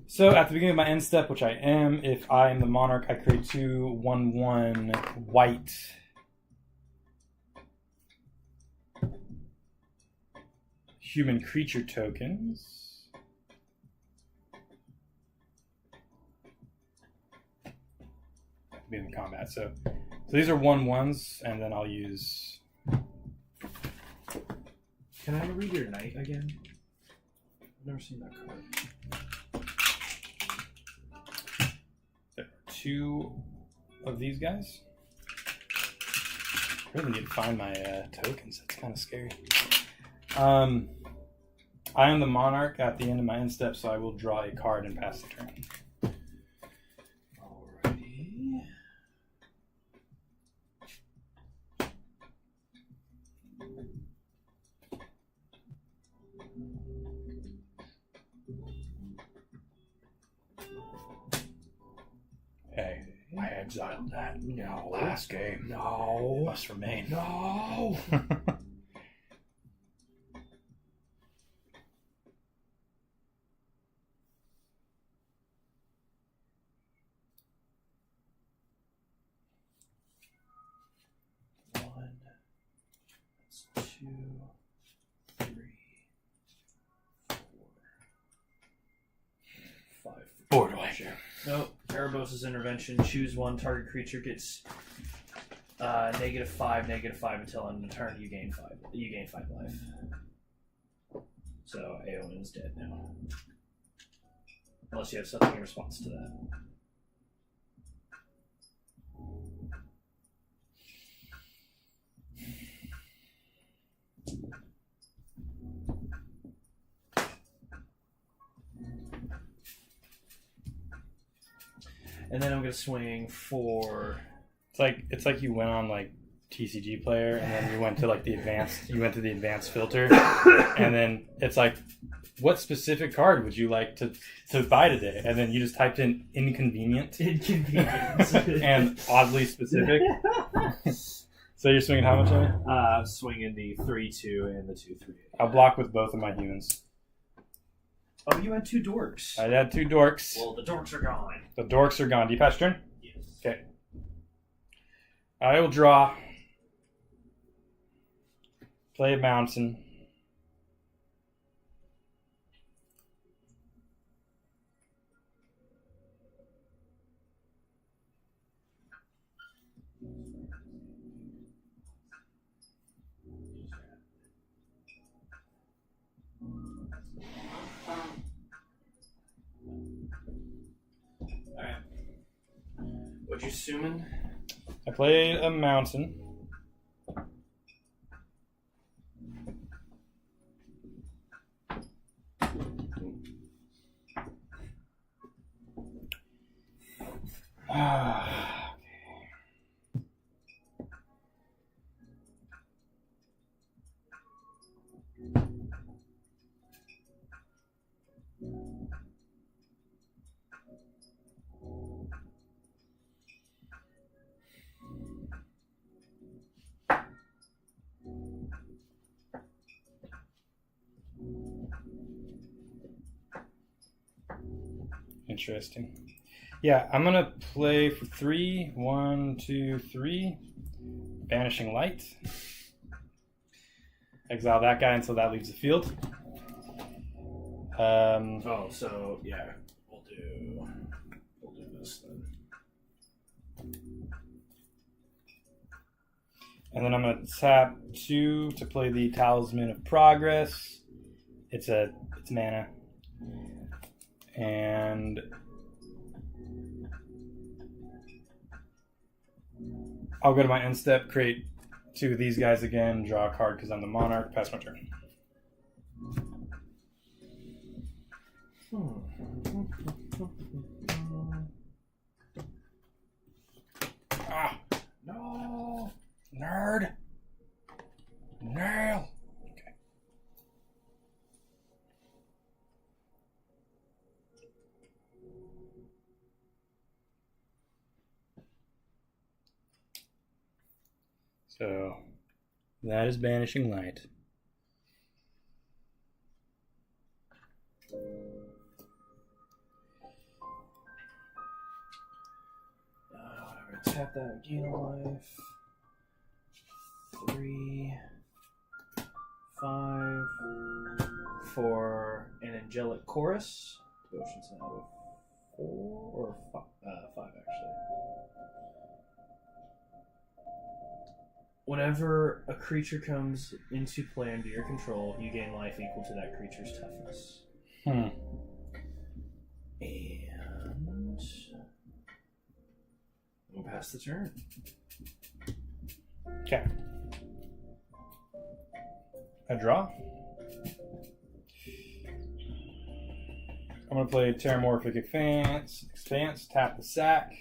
So at the beginning of my end step, which I am, if I am the monarch, I create 2 1/1 white human creature tokens. Be in the combat. So these are 1/1s, and then I'll use. Can I read your knight again? I've never seen that card. There are 2 of these guys. I really need to find my tokens. That's kind of scary. I am the monarch at the end of my end step, so I will draw a card and pass the turn. Alrighty. Hey, I exiled that last game. No. Must remain. No. One. That's 2, 3, 4, 5. Board away. Nope. Erebos' intervention. Choose 1. Target creature gets -5, -5 until end of the turn. You gain 5. You gain 5 life. So Aowen is dead now. Unless you have something in response to that. And then I'm gonna swing for. It's like you went on like TCG Player, and then you went to like the advanced. You went to the advanced filter, and then it's like, what specific card would you like to buy today? And then you just typed in inconvenient and oddly specific. So you're swinging how much on it? I'm swinging the 3/2 and the 2/3. I'll block with both of my humans. Oh, you had 2 dorks. I had 2 dorks. Well, the dorks are gone. The dorks are gone. Do you pass your turn? Yes. Okay. I will draw Play a mountain. Alright. What'd you summon? I played a mountain. Interesting. Yeah, I'm gonna play for 3. 1, 2, 3. Banishing Light. Exile that guy until that leaves the field. Oh, so yeah, we'll do this then. And then I'm gonna tap 2 to play the Talisman of Progress. It's mana. And I'll go to my end step, create 2 of these guys again, draw a card because I'm the monarch, pass my turn. Ah, No. nerd. Nail. Okay. So that is Banishing Light. Whatever. Tap that, gain a life. 3, 5 for an angelic chorus. Devotion's now 4 or 5 actually. Whenever a creature comes into play under your control, you gain life equal to that creature's toughness. And we'll pass the turn. Okay. I draw. I'm going to play Terramorphic Expanse, tap the sack.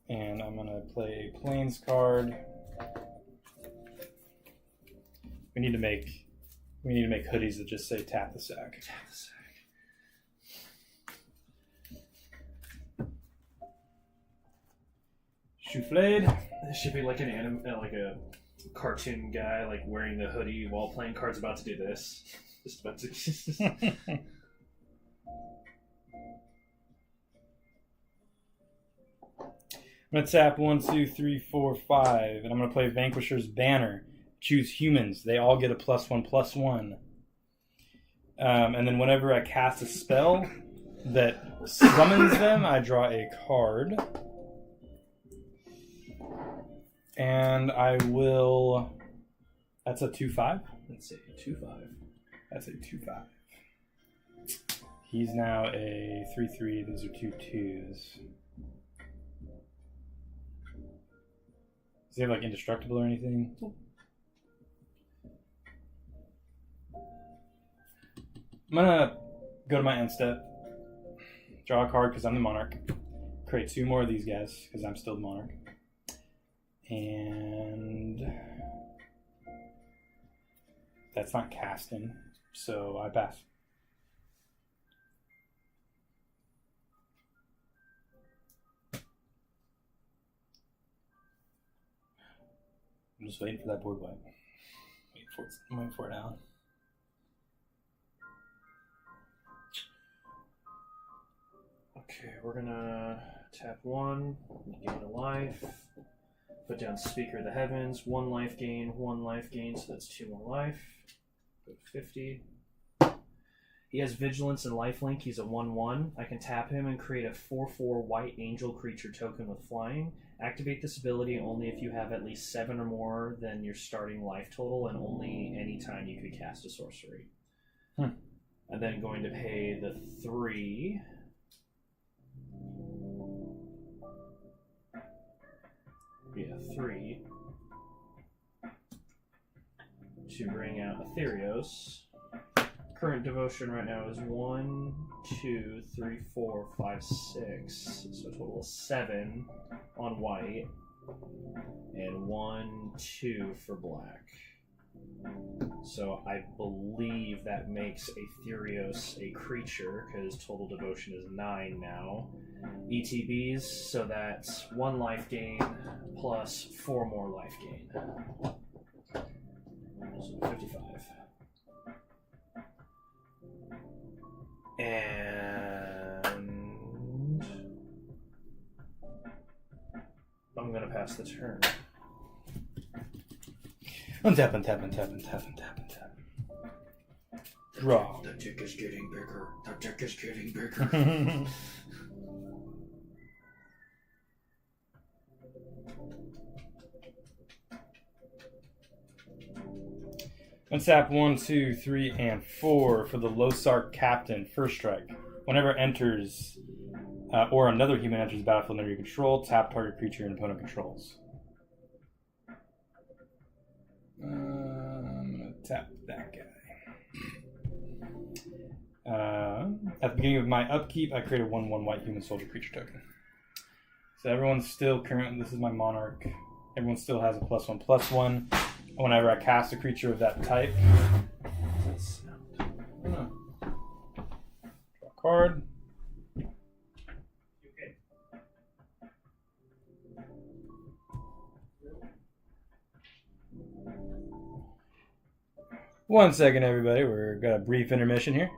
And I'm going to play a Plains card. We need to make hoodies that just say tap the sack. Tap the sack. Shouflade. This should be like an like a cartoon guy, like wearing the hoodie while playing cards, about to do this. Just about to. I'm going to tap 1, 2, 3, 4, 5, and I'm going to play Vanquisher's Banner. Choose humans. They all get a +1/+1. And then whenever I cast a spell that summons them, I draw a card. And I will... That's a 2/5? Let's see, 2/5. That's a 2/5. He's now a 3/3. Those are 2 2s. Does he have like indestructible or anything? I'm gonna go to my end step, draw a card because I'm the monarch, create 2 more of these guys because I'm still the monarch, and that's not casting, so I pass. I'm just waiting for that board wipe. I'm waiting for it, Alan. Okay, we're gonna tap 1, gain a life. Put down Speaker of the Heavens. 1 life gain, 1 life gain, so that's 2 more life. Go to 50. He has Vigilance and Lifelink. He's a 1/1. I can tap him and create a 4/4 white angel creature token with flying. Activate this ability only if you have at least 7 or more than your starting life total, and only any time you could cast a sorcery. I'm then going to pay the 3. Yeah, 3 to bring out Aetherios. Current devotion right now is 1, 2, 3, 4, 5, 6. So a total of 7 on white. And 1, 2 for black. So I believe that makes Aetherios a creature, because total devotion is 9 now. ETBs, so that's 1 life gain plus 4 more life gain. So 55. And I'm gonna pass the turn. Untap, untap, untap, untap, untap, untap. Draw. The tick is getting bigger. The tick is getting bigger. Untap 1, 2, 3, and 4 for the Losark Captain. First strike. Whenever enters, or another human enters the battlefield under your control, tap target creature and opponent controls. I'm going to tap that guy. At the beginning of my upkeep, I create a 1/1 white human soldier creature token. So everyone's still current. This is my monarch. Everyone still has a +1/+1. Whenever I cast a creature of that type, draw a card. One second, everybody. We've got a brief intermission here.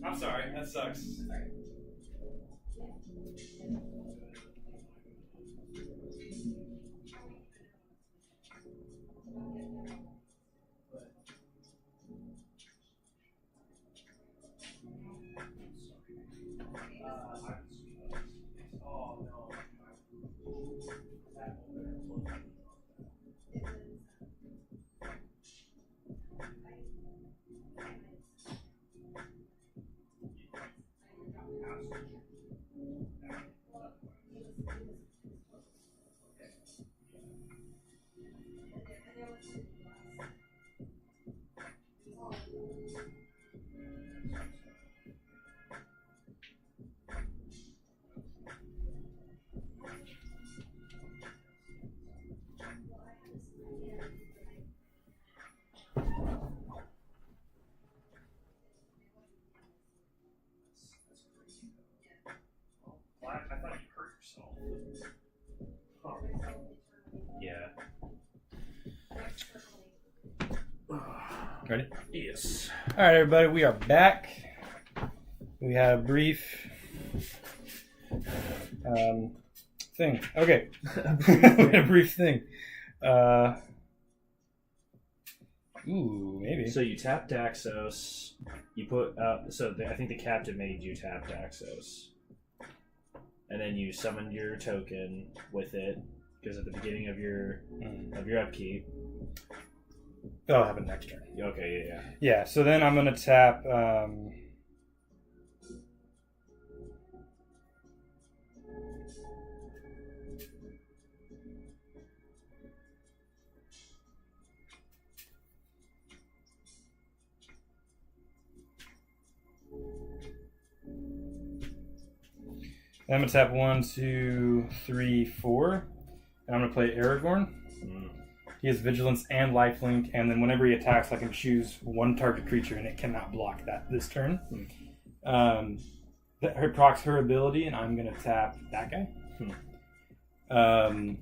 I'm sorry, that sucks. I thought you hurt yourself. Huh. Yeah. Ready? Yes. All right, everybody, we are back. We had a brief thing. Okay. We had a brief thing. Ooh, maybe. So you tap Daxos. You put I think the captain made you tap Daxos, and then you summoned your token with it, Because at the beginning of your upkeep. That'll happen next turn. Okay, yeah. Yeah, so then I'm going to tap... I'm going to tap 1, 2, 3, 4. And I'm going to play Aragorn. He has Vigilance and Lifelink, and then whenever he attacks, I can choose one target creature, and it cannot block that this turn. That procs her ability, and I'm going to tap that guy. And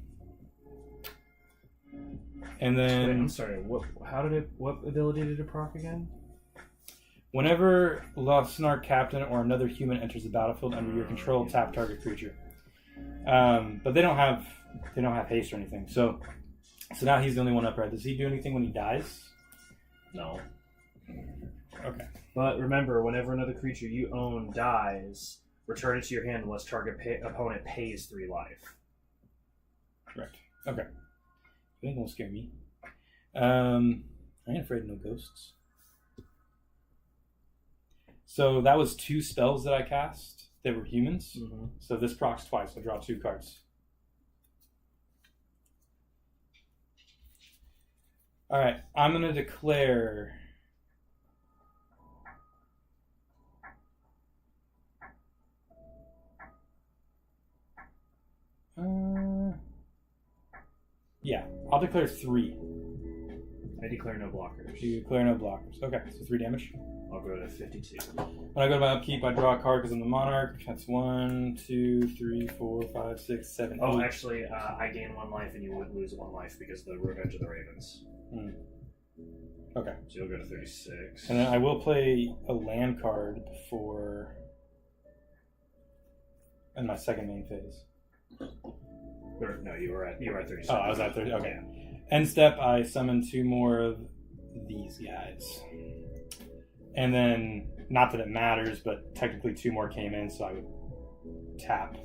then... Wait, I'm sorry, what ability did it proc again? Whenever Lothsnar Captain or another human enters the battlefield under your control, tap target creature. But they don't have haste or anything. So now he's the only one upright. Does he do anything when he dies? No. Okay. But remember, whenever another creature you own dies, return it to your hand unless target opponent pays 3 life. Correct. Okay. I think it won't scare me. I ain't afraid of no ghosts. So that was 2 spells that I cast that were humans. So this procs twice. I draw 2 cards. Alright, I'm going to declare... yeah, I'll declare 3. I declare no blockers. You declare no blockers. Okay, so 3 damage. I'll go to 52. When I go to my upkeep, I draw a card because I'm the monarch. That's 1, 2, 3, 4, 5, 6, 7, 8. Oh, actually, I gain 1 life and you would lose 1 life because of the Revenge of the Ravens. Okay. So you'll go to 36. And then I will play a land card before... in my second main phase. No, you were at 36. Oh, I was at 30. Okay. Yeah. End step, I summon 2 more of these guys. And then, not that it matters, but technically 2 more came in, so I would tap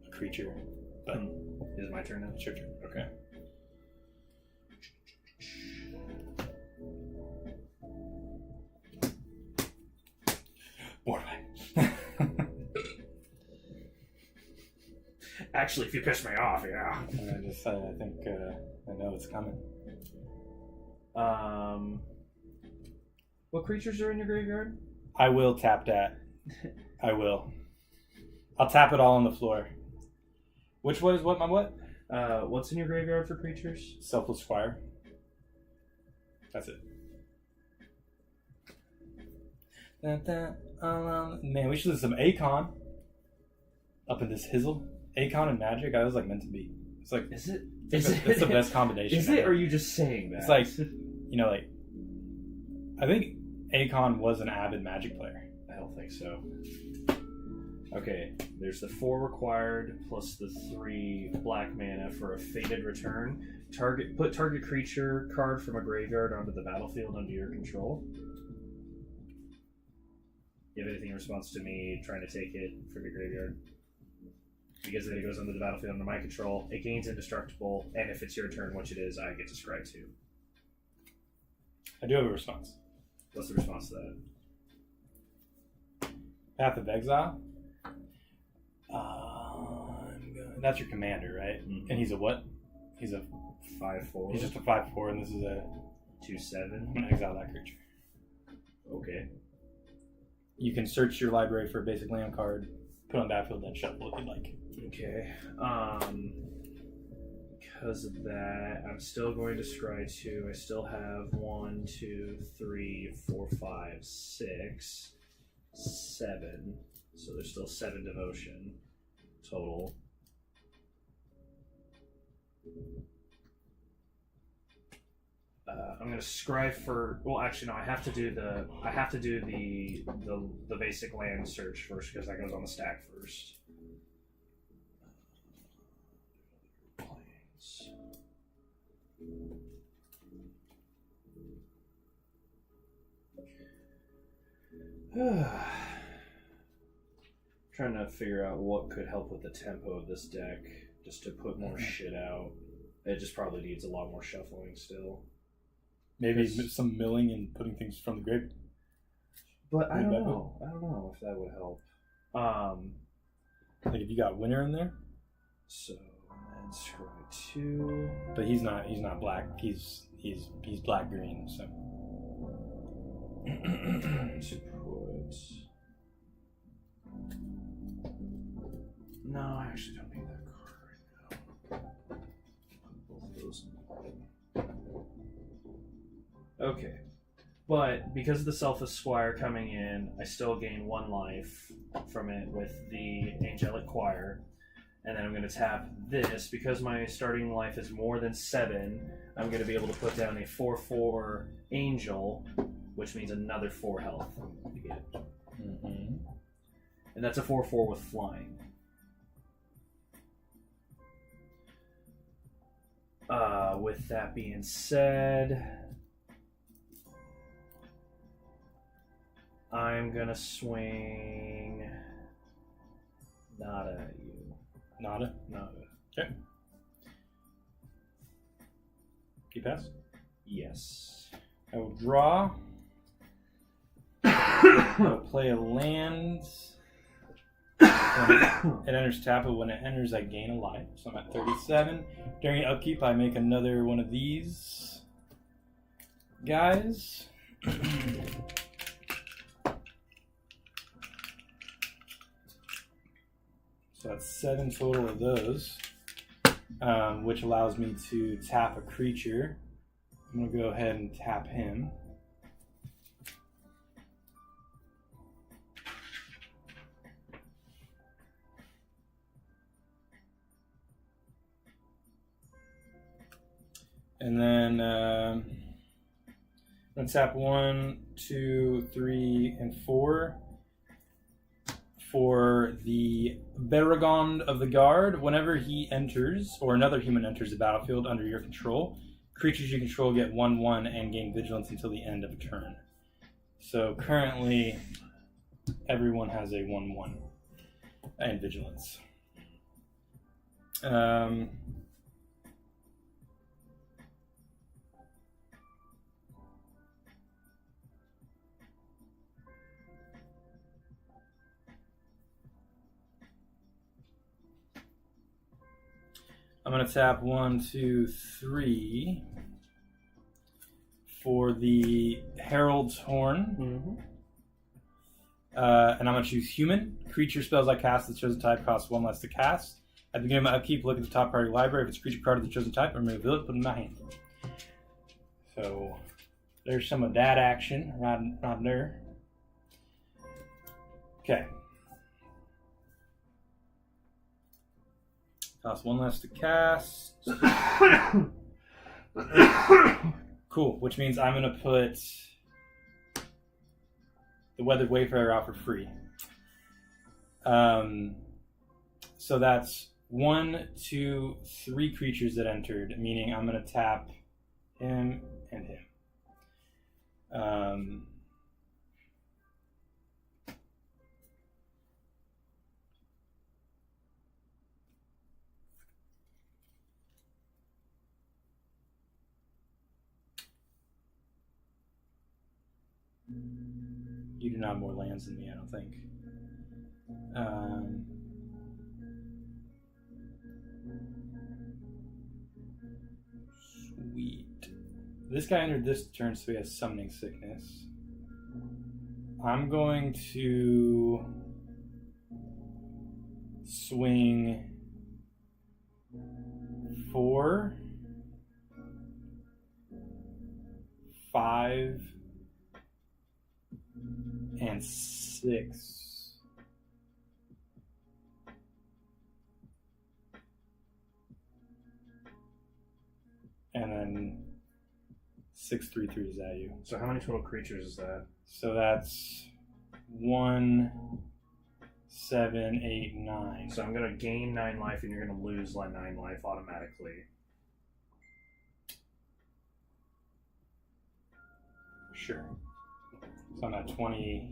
a creature. But Is it my turn now? it's your turn. Okay. Boardway. Actually, if you piss me off, yeah. And I think I know it's coming. What creatures are in your graveyard? I will tap that. I will. I'll tap it all on the floor. Which one is what? My what? What's in your graveyard for creatures? Selfless Squire. That's it. Man, we should do some Akon up in this Hizzle. Akon and Magic, I was like meant to be. It's like Is it? it's the best combination. Is it? Or are you just saying that? It's like, you know, like I think Akon was an avid Magic player. I don't think so. Okay, there's the 4 required plus the 3 black mana for a Fated Return. Put target creature card from a graveyard onto the battlefield under your control. You have anything in response to me trying to take it from your graveyard? Because then it goes onto the battlefield under my control. It gains indestructible, and if it's your turn, which it is, I get to scry 2. I do have a response. What's the response to that? Path of Exile. That's your commander, right? Mm-hmm. And he's a what? He's a 5/4. He's just a 5/4, and this is a 2/7. I'm gonna exile that creature. Okay. You can search your library for a basic land card, put on battlefield, then shuffle if you'd like. Okay. Because of that, I'm still going to scry 2. I still have 1, 2, 3, 4, 5, 6, 7. So there's still 7 devotion total. I'm gonna scry for. Well, actually, no. I have to do the basic land search first because that goes on the stack first. Trying to figure out what could help with the tempo of this deck, just to put more shit out. It just probably needs a lot more shuffling still. Maybe some milling and putting things from the grave. But I Maybe don't that know. I don't know if that would help. Like if you got Winter in there, So and then scry 2. but he's not black. He's black green. So To put. No, I actually don't need that card right now. Put both of those in. Okay. But because of the Selfless Squire coming in, I still gain 1 life from it with the Angelic Choir. And then I'm going to tap this. Because my starting life is more than 7, I'm going to be able to put down a 4/4 Angel, which means another 4 health to get. mm-hmm. And that's a 4/4 with flying. With that being said, I'm gonna swing Nada at you. Nada. Okay. Key pass. Yes. I will draw. I will play a land. When it enters tap, when it enters, I gain a life. So I'm at 37. During upkeep, I make another one of these guys. So that's 7 total of those, which allows me to tap a creature. I'm going to go ahead and tap him. And then I'm going to tap 1, 2, 3, and 4 for the Baragond of the Guard. Whenever he enters, or another human enters the battlefield under your control, creatures you control get 1/1 and gain vigilance until the end of a turn. So currently, everyone has a 1/1 and vigilance. I'm going to tap 1, 2, 3 for the Herald's Horn. Mm-hmm. And I'm going to choose Human. Creature spells I cast of the chosen type costs 1 less to cast. At the beginning of my upkeep, look at the top part of your library. If it's a creature card of the chosen type, remove it, put it in my hand. So there's some of that action right there. Okay. Cost 1 less to cast. Cool, which means I'm going to put the Weathered Wayfarer out for free. So that's 1, 2, 3 creatures that entered, meaning I'm going to tap him and him. You do not have more lands than me, I don't think. Sweet. This guy entered this turn, so he has Summoning Sickness. I'm going to swing 4, 5, and 6. And then 6, 3, 3 is at you. So how many total creatures is that? So that's 1, 7, 8, 9. So I'm going to gain 9 life and you're going to lose 9 life automatically. Sure. So I'm at 20.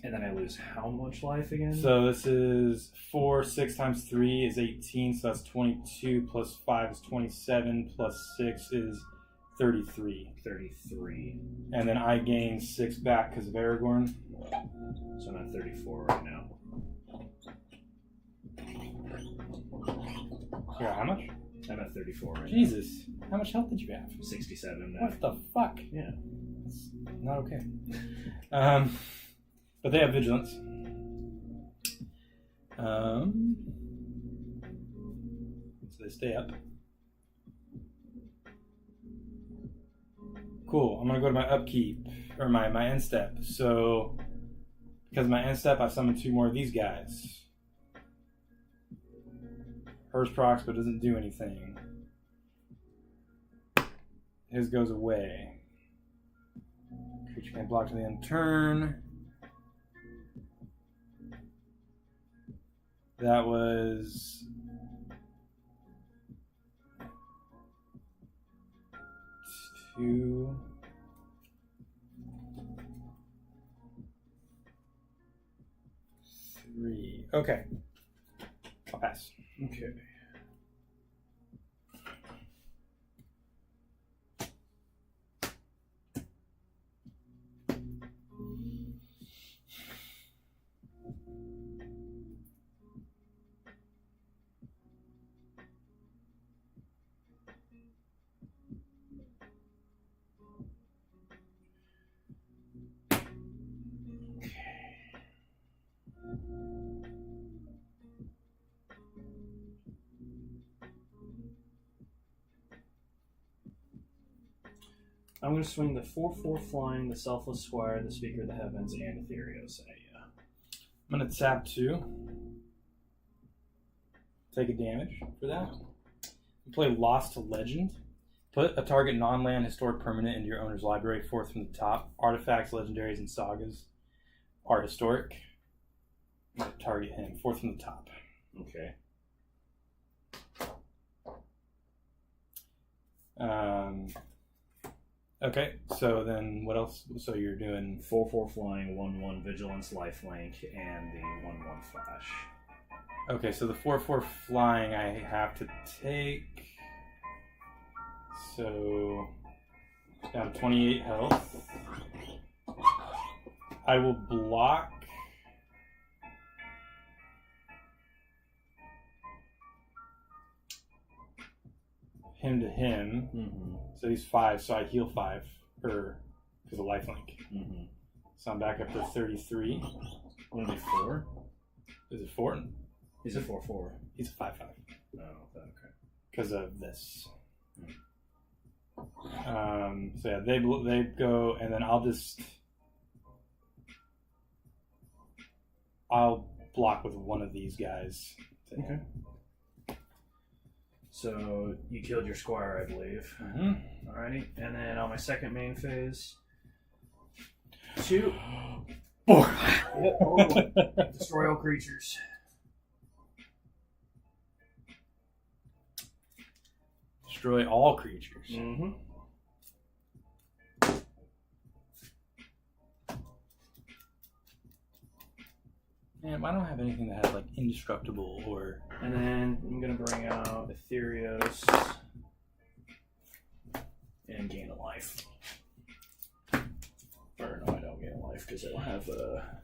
And then I lose how much life again? So this is 4, 6 times 3 is 18, so that's 22, plus 5 is 27, plus 6 is 33. 33. And then I gain 6 back because of Aragorn. So I'm at 34 right now. Yeah, how much? I'm at 34 right Jesus. How much health did you have? now. 67 now. What the fuck? Yeah. That's not okay. But they have vigilance. So they stay up. Cool. I'm gonna go to my upkeep or my end step. So because of my end step, I summon 2 more of these guys. Hers procs, but doesn't do anything. His goes away. Creature can't block to the end turn. That was 2. 3. Okay. I'll pass. Okay. I'm going to swing the 4/4 flying, the Selfless Squire, the Speaker of the Heavens, and Ethereos at you. I'm going to tap 2. Take a damage for that. Play Lost to Legend. Put a target non-land historic permanent into your owner's library, 4th from the top. Artifacts, legendaries, and sagas are historic. Target him, 4th from the top. Okay. Okay, so then what else? So you're doing 4/4 flying, 1/1 vigilance, lifelink, and the 1/1 flash. okay. So the 4/4 flying I have to take. So down to 28 health. I will block. Him to him. Mm-hmm. So he's 5, so I heal 5 because of lifelink. Mm-hmm. So I'm back up to 33. Only 4? Is it 4? He's a 4/4. He's a 5/5 Oh, okay. because of this. So yeah, they go, and then I'll block with one of these guys. Okay. So you killed your squire, I believe. Mm-hmm. Alrighty, and then on my second main phase, 2. 4. Yep. Oh. Destroy all creatures. Destroy all creatures. Mm-hmm. Man, I don't have anything that has like indestructible or. And then I'm gonna bring out Ethereos and gain a life. Or no, I don't gain a life because I don't have a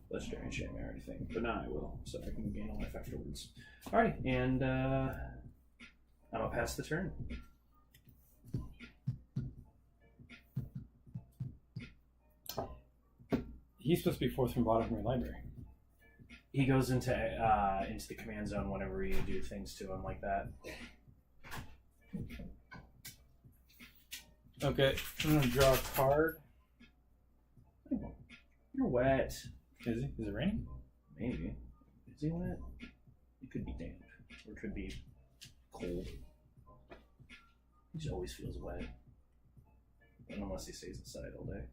legendary enchantment or anything. But now I will, so I can gain a life afterwards. Alrighty, and I'm gonna pass the turn. He's supposed to be 4th from bottom from your library. He goes into the command zone whenever you do things to him like that. Okay, I'm gonna draw a card. You're wet. Is he? Is it raining? Maybe. Is he wet? It could be damp. Or it could be cold. He just always feels wet. Unless he stays inside all day.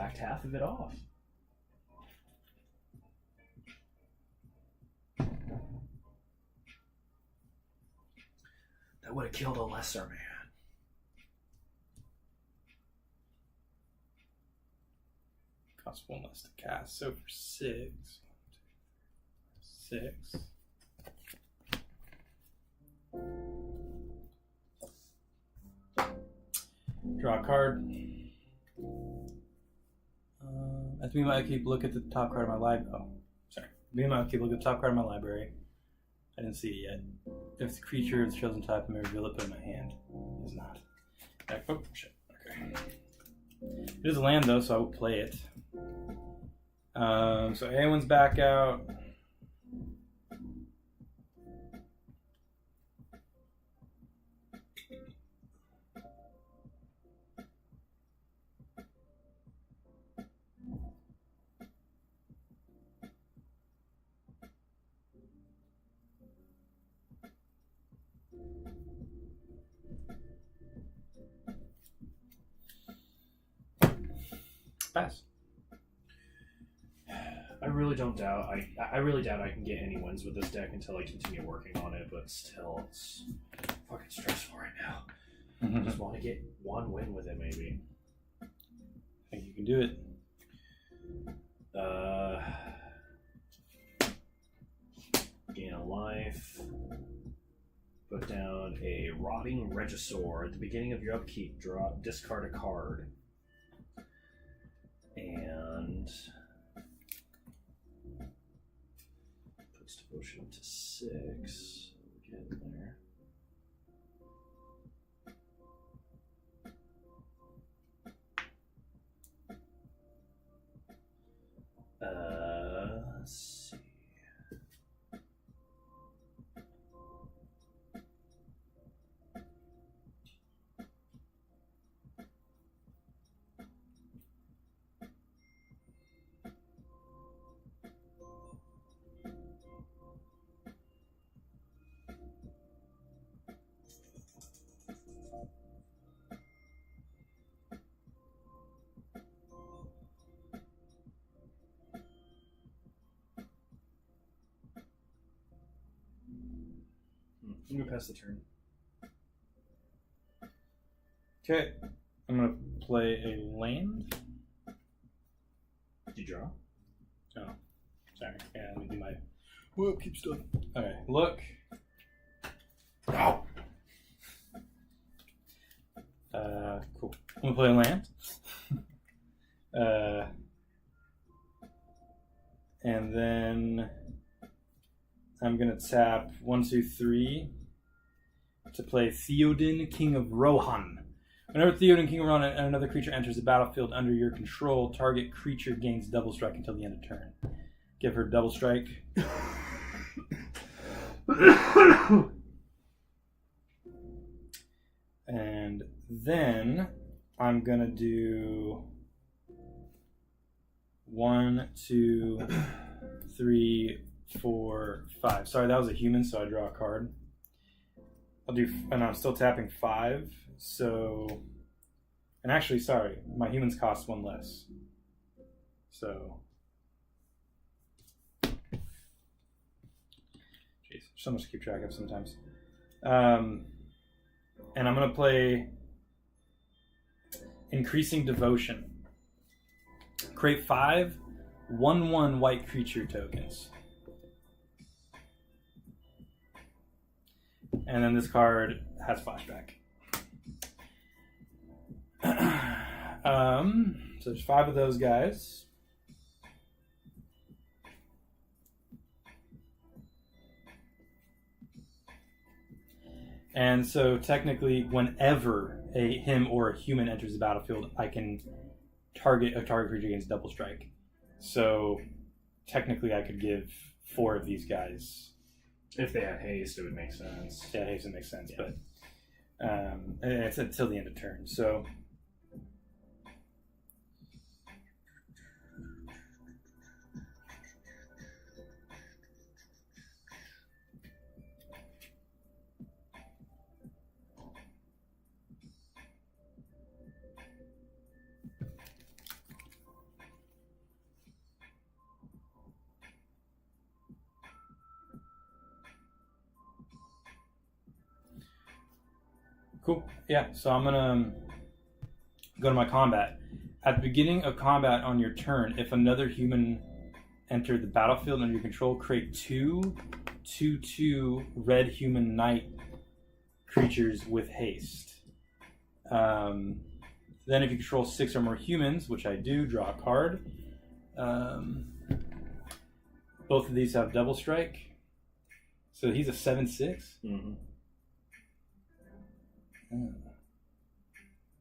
whacked half of it off. That would have killed a lesser man. Costs 1 less to cast. So for 6. 6. Draw a card. At the meanwhile, I keep look at the top card of my library. Oh, sorry. Meanwhile, I keep look at the top card of my library. I didn't see it yet. If the creature is chosen type, I may reveal it, put it in my hand. It is not. Oh, shit. Okay. It is a land, though, so I will play it. So Aowen's back out. Pass. I really don't doubt. I really doubt I can get any wins with this deck until I continue working on it. But still, it's fucking stressful right now. I just want to get one win with it, maybe. I think you can do it. Gain a life. Put down a Rotting Regisaur. At the beginning of your upkeep, discard a card. And puts devotion up to 6. We're getting there. Let's see. I'm gonna pass the turn. Okay. I'm going to play a land. Did you draw? Oh, sorry. Yeah, let me do my keep stuff. Okay, look. Ow. Cool. I'm gonna play a land. And then I'm gonna tap 1, 2, 3 to play Theoden, King of Rohan. Whenever Theoden, King of Rohan, and another creature enters the battlefield under your control, target creature gains double strike until the end of turn. Give her double strike. And then I'm gonna do 1, 2, 3, 4, 5. Sorry, that was a human, so I draw a card. And I'm still tapping 5. So, and actually, sorry, my humans cost 1 less. So, jeez, so much to keep track of sometimes. And I'm gonna play Increasing Devotion. Create 5 1/1 white creature tokens. And then this card has flashback. So there's 5 of those guys. And so technically, whenever him or a human enters the battlefield, I can target a target creature against double strike. So technically, I could give 4 of these guys. If they had haste, it would make sense. Yeah, haste makes sense, yeah. But it's until the end of turn. So Cool. Yeah, so I'm gonna go to my combat. At the beginning of combat on your turn, if another human entered the battlefield under your control, create 2/2/2 red human knight creatures with haste. Then if you control 6 or more humans, which I do, draw a card. Both of these have double strike. So he's a 7/6. Mm-hmm.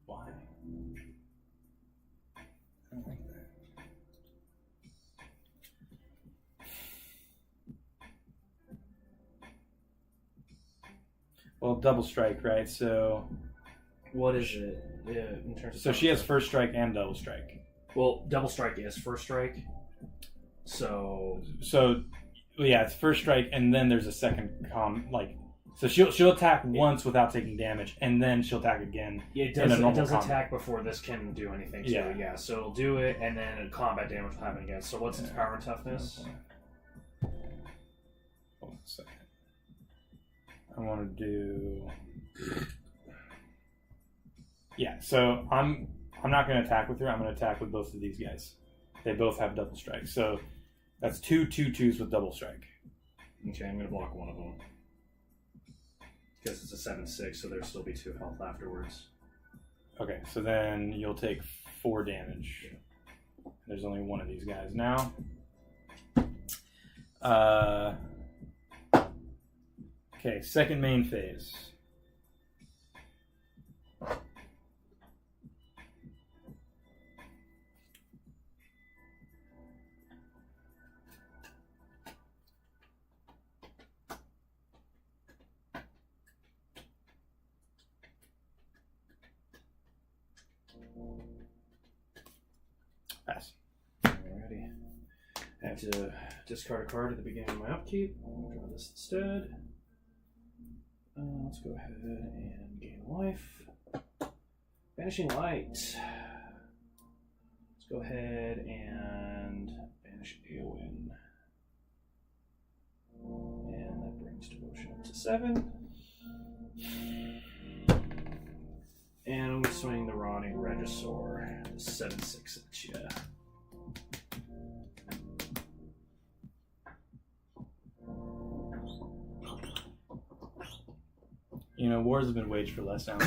Why? I don't like that. Well, double strike, right? So What is it in terms of? so she has first strike and double strike. Well, double strike is first strike. So So yeah, it's first strike, and then there's a second So she'll attack once without taking damage, and then she'll attack again. it In a does, normal combat. combat. Before this can do anything to Yeah. it. Yeah, so it'll do it, and then combat damage will happen again. So what's its power and toughness? Hold on a second. I want to do. Yeah, so I'm not going to attack with her. I'm going to attack with both of these guys. They both have double strike, so that's 2/2/2s with double strike. Okay, I'm gonna block one of them because it's a 7/6, so there'll still be 2 health afterwards. Okay, so then you'll take 4 damage. There's only one of these guys now. Okay, second main phase. Pass. Alrighty. I have to discard a card at the beginning of my upkeep. I'll draw this instead. Let's go ahead and gain life. Vanishing Light. Let's go ahead and banish Eowyn. And that brings devotion up to 7. And I'm swinging the Rotting Regisaur. 7/6 at ya. You know, wars have been waged for less now.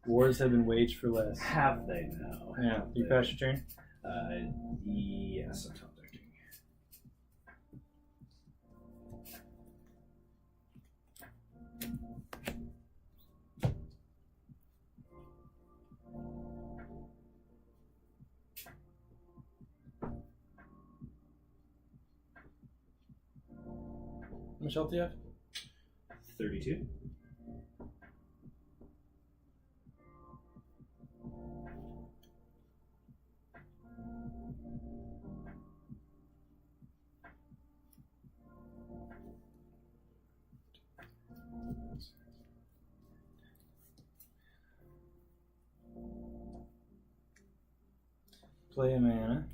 Wars have been waged for less. Have they now? Yeah, you pass your turn? Yes, I'm top decking. How much health do you have? 32. Play a mana.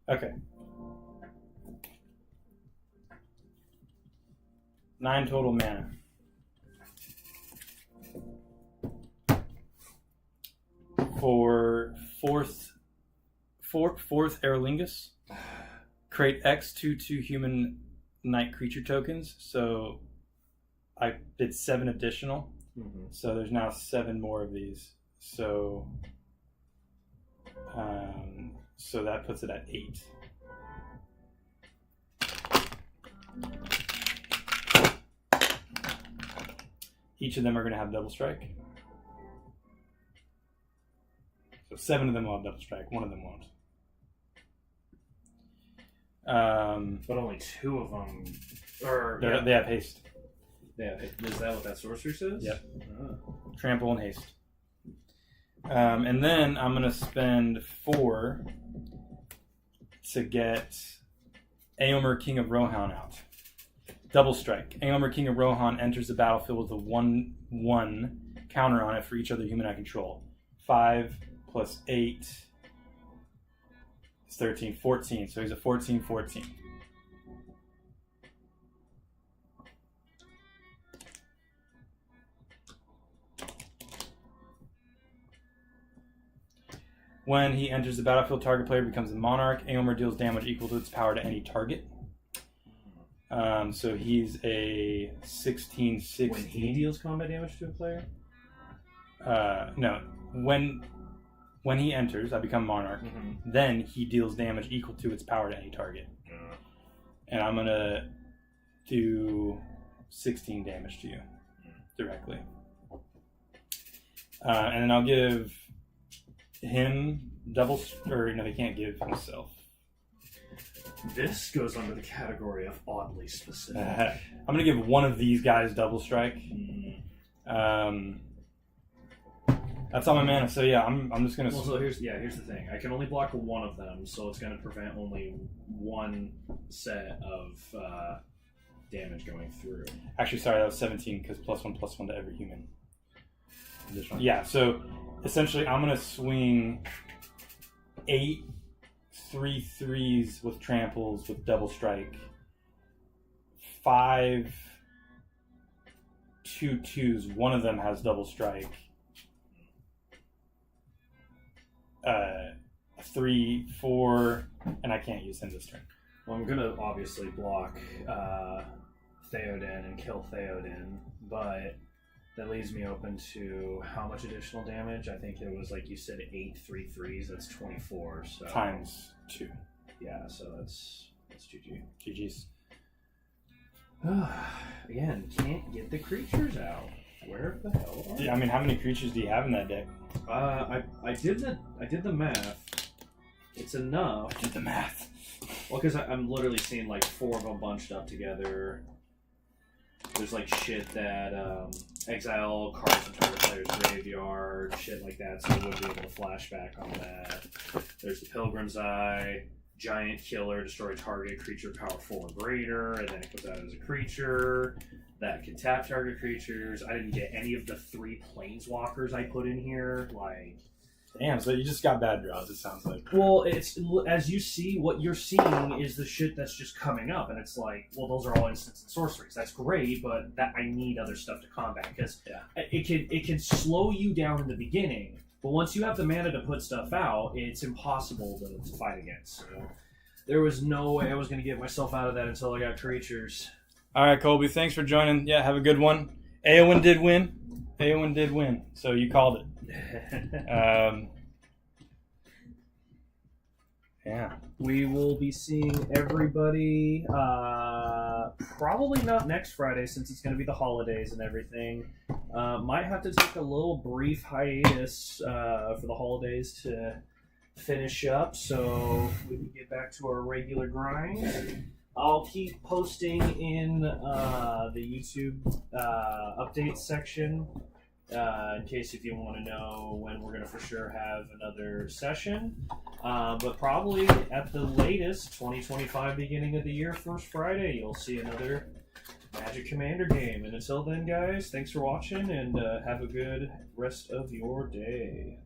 Okay. 9 total mana. For fourth Aerlingus, create X 2/2 human knight creature tokens. So I did 7 additional. Mm-hmm. So there's now 7 more of these. So so that puts it at 8. Each of them are going to have double strike. So 7 of them will have double strike. 1 of them won't. But only 2 of them are. They have haste. Yeah, is that what that sorcery says? Yep. Oh. Trample and haste. And then I'm going to spend 4 to get Aomer, King of Rohan out. Double strike. Aomer, King of Rohan enters the battlefield with a 1/1 counter on it for each other human I control. 5 plus 8 is 13, 14. So he's a 14/14. When he enters the battlefield, target player becomes a monarch. Aomer deals damage equal to its power to any target. So he's a 16/16. When he deals combat damage to a player? No. When he enters, I become monarch. Mm-hmm. Then he deals damage equal to its power to any target. And I'm going to do 16 damage to you directly. And then I'll give him double... Or, no, he can't give himself. This goes under the category of oddly specific. I'm going to give one of these guys double strike. That's all my mana. So yeah, I'm just going to... Well, so here's the thing. I can only block one of them, so it's going to prevent only one set of damage going through. Actually, sorry, that was 17 because +1/+1 to every human. Additional. Yeah, so essentially I'm going to swing 8 3/3s with tramples with double strike, 5 2/2s. One of them has double strike. 3, 4, and I can't use him this turn. Well, I'm going to obviously block Theoden and kill Theoden, but that leaves me open to how much additional damage? I think it was, like you said, 8 3/3s. That's 24. So Times 2. Yeah, so that's GG. GG's. Again, can't get the creatures out. Where the hell are Yeah, I mean, how many creatures do you have in that deck? I did the math. It's enough. I did the math. Well, because I'm literally seeing like 4 of them bunched up together. There's like shit that exile cards from target player's graveyard, shit like that, so I would be able to flashback on that. There's the Pilgrim's Eye, Giant Killer, destroy target creature power 4 or greater, and then it goes out as a creature that can tap target creatures. I didn't get any of the 3 planeswalkers I put in here, like... Damn, so you just got bad draws, it sounds like. Well, it's as you see, what you're seeing is the shit that's just coming up, and it's like, well, those are all instants and sorceries. That's great, but that I need other stuff to combat because it can slow you down in the beginning, but once you have the mana to put stuff out, it's impossible to fight against. So there was no way I was going to get myself out of that until I got creatures. All right, Colby, thanks for joining. Yeah, have a good one. Eowyn did win, so you called it. Yeah. We will be seeing everybody probably not next Friday since it's going to be the holidays and everything. Might have to take a little brief hiatus for the holidays to finish up so we can get back to our regular grind. I'll keep posting in the YouTube updates section in case if you want to know when we're going to for sure have another session. But probably at the latest, 2025 beginning of the year, first Friday, you'll see another Magic Commander game. And until then, guys, thanks for watching and have a good rest of your day.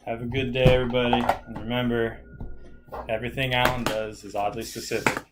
Have a good day, everybody. And remember, everything Alan does is oddly specific.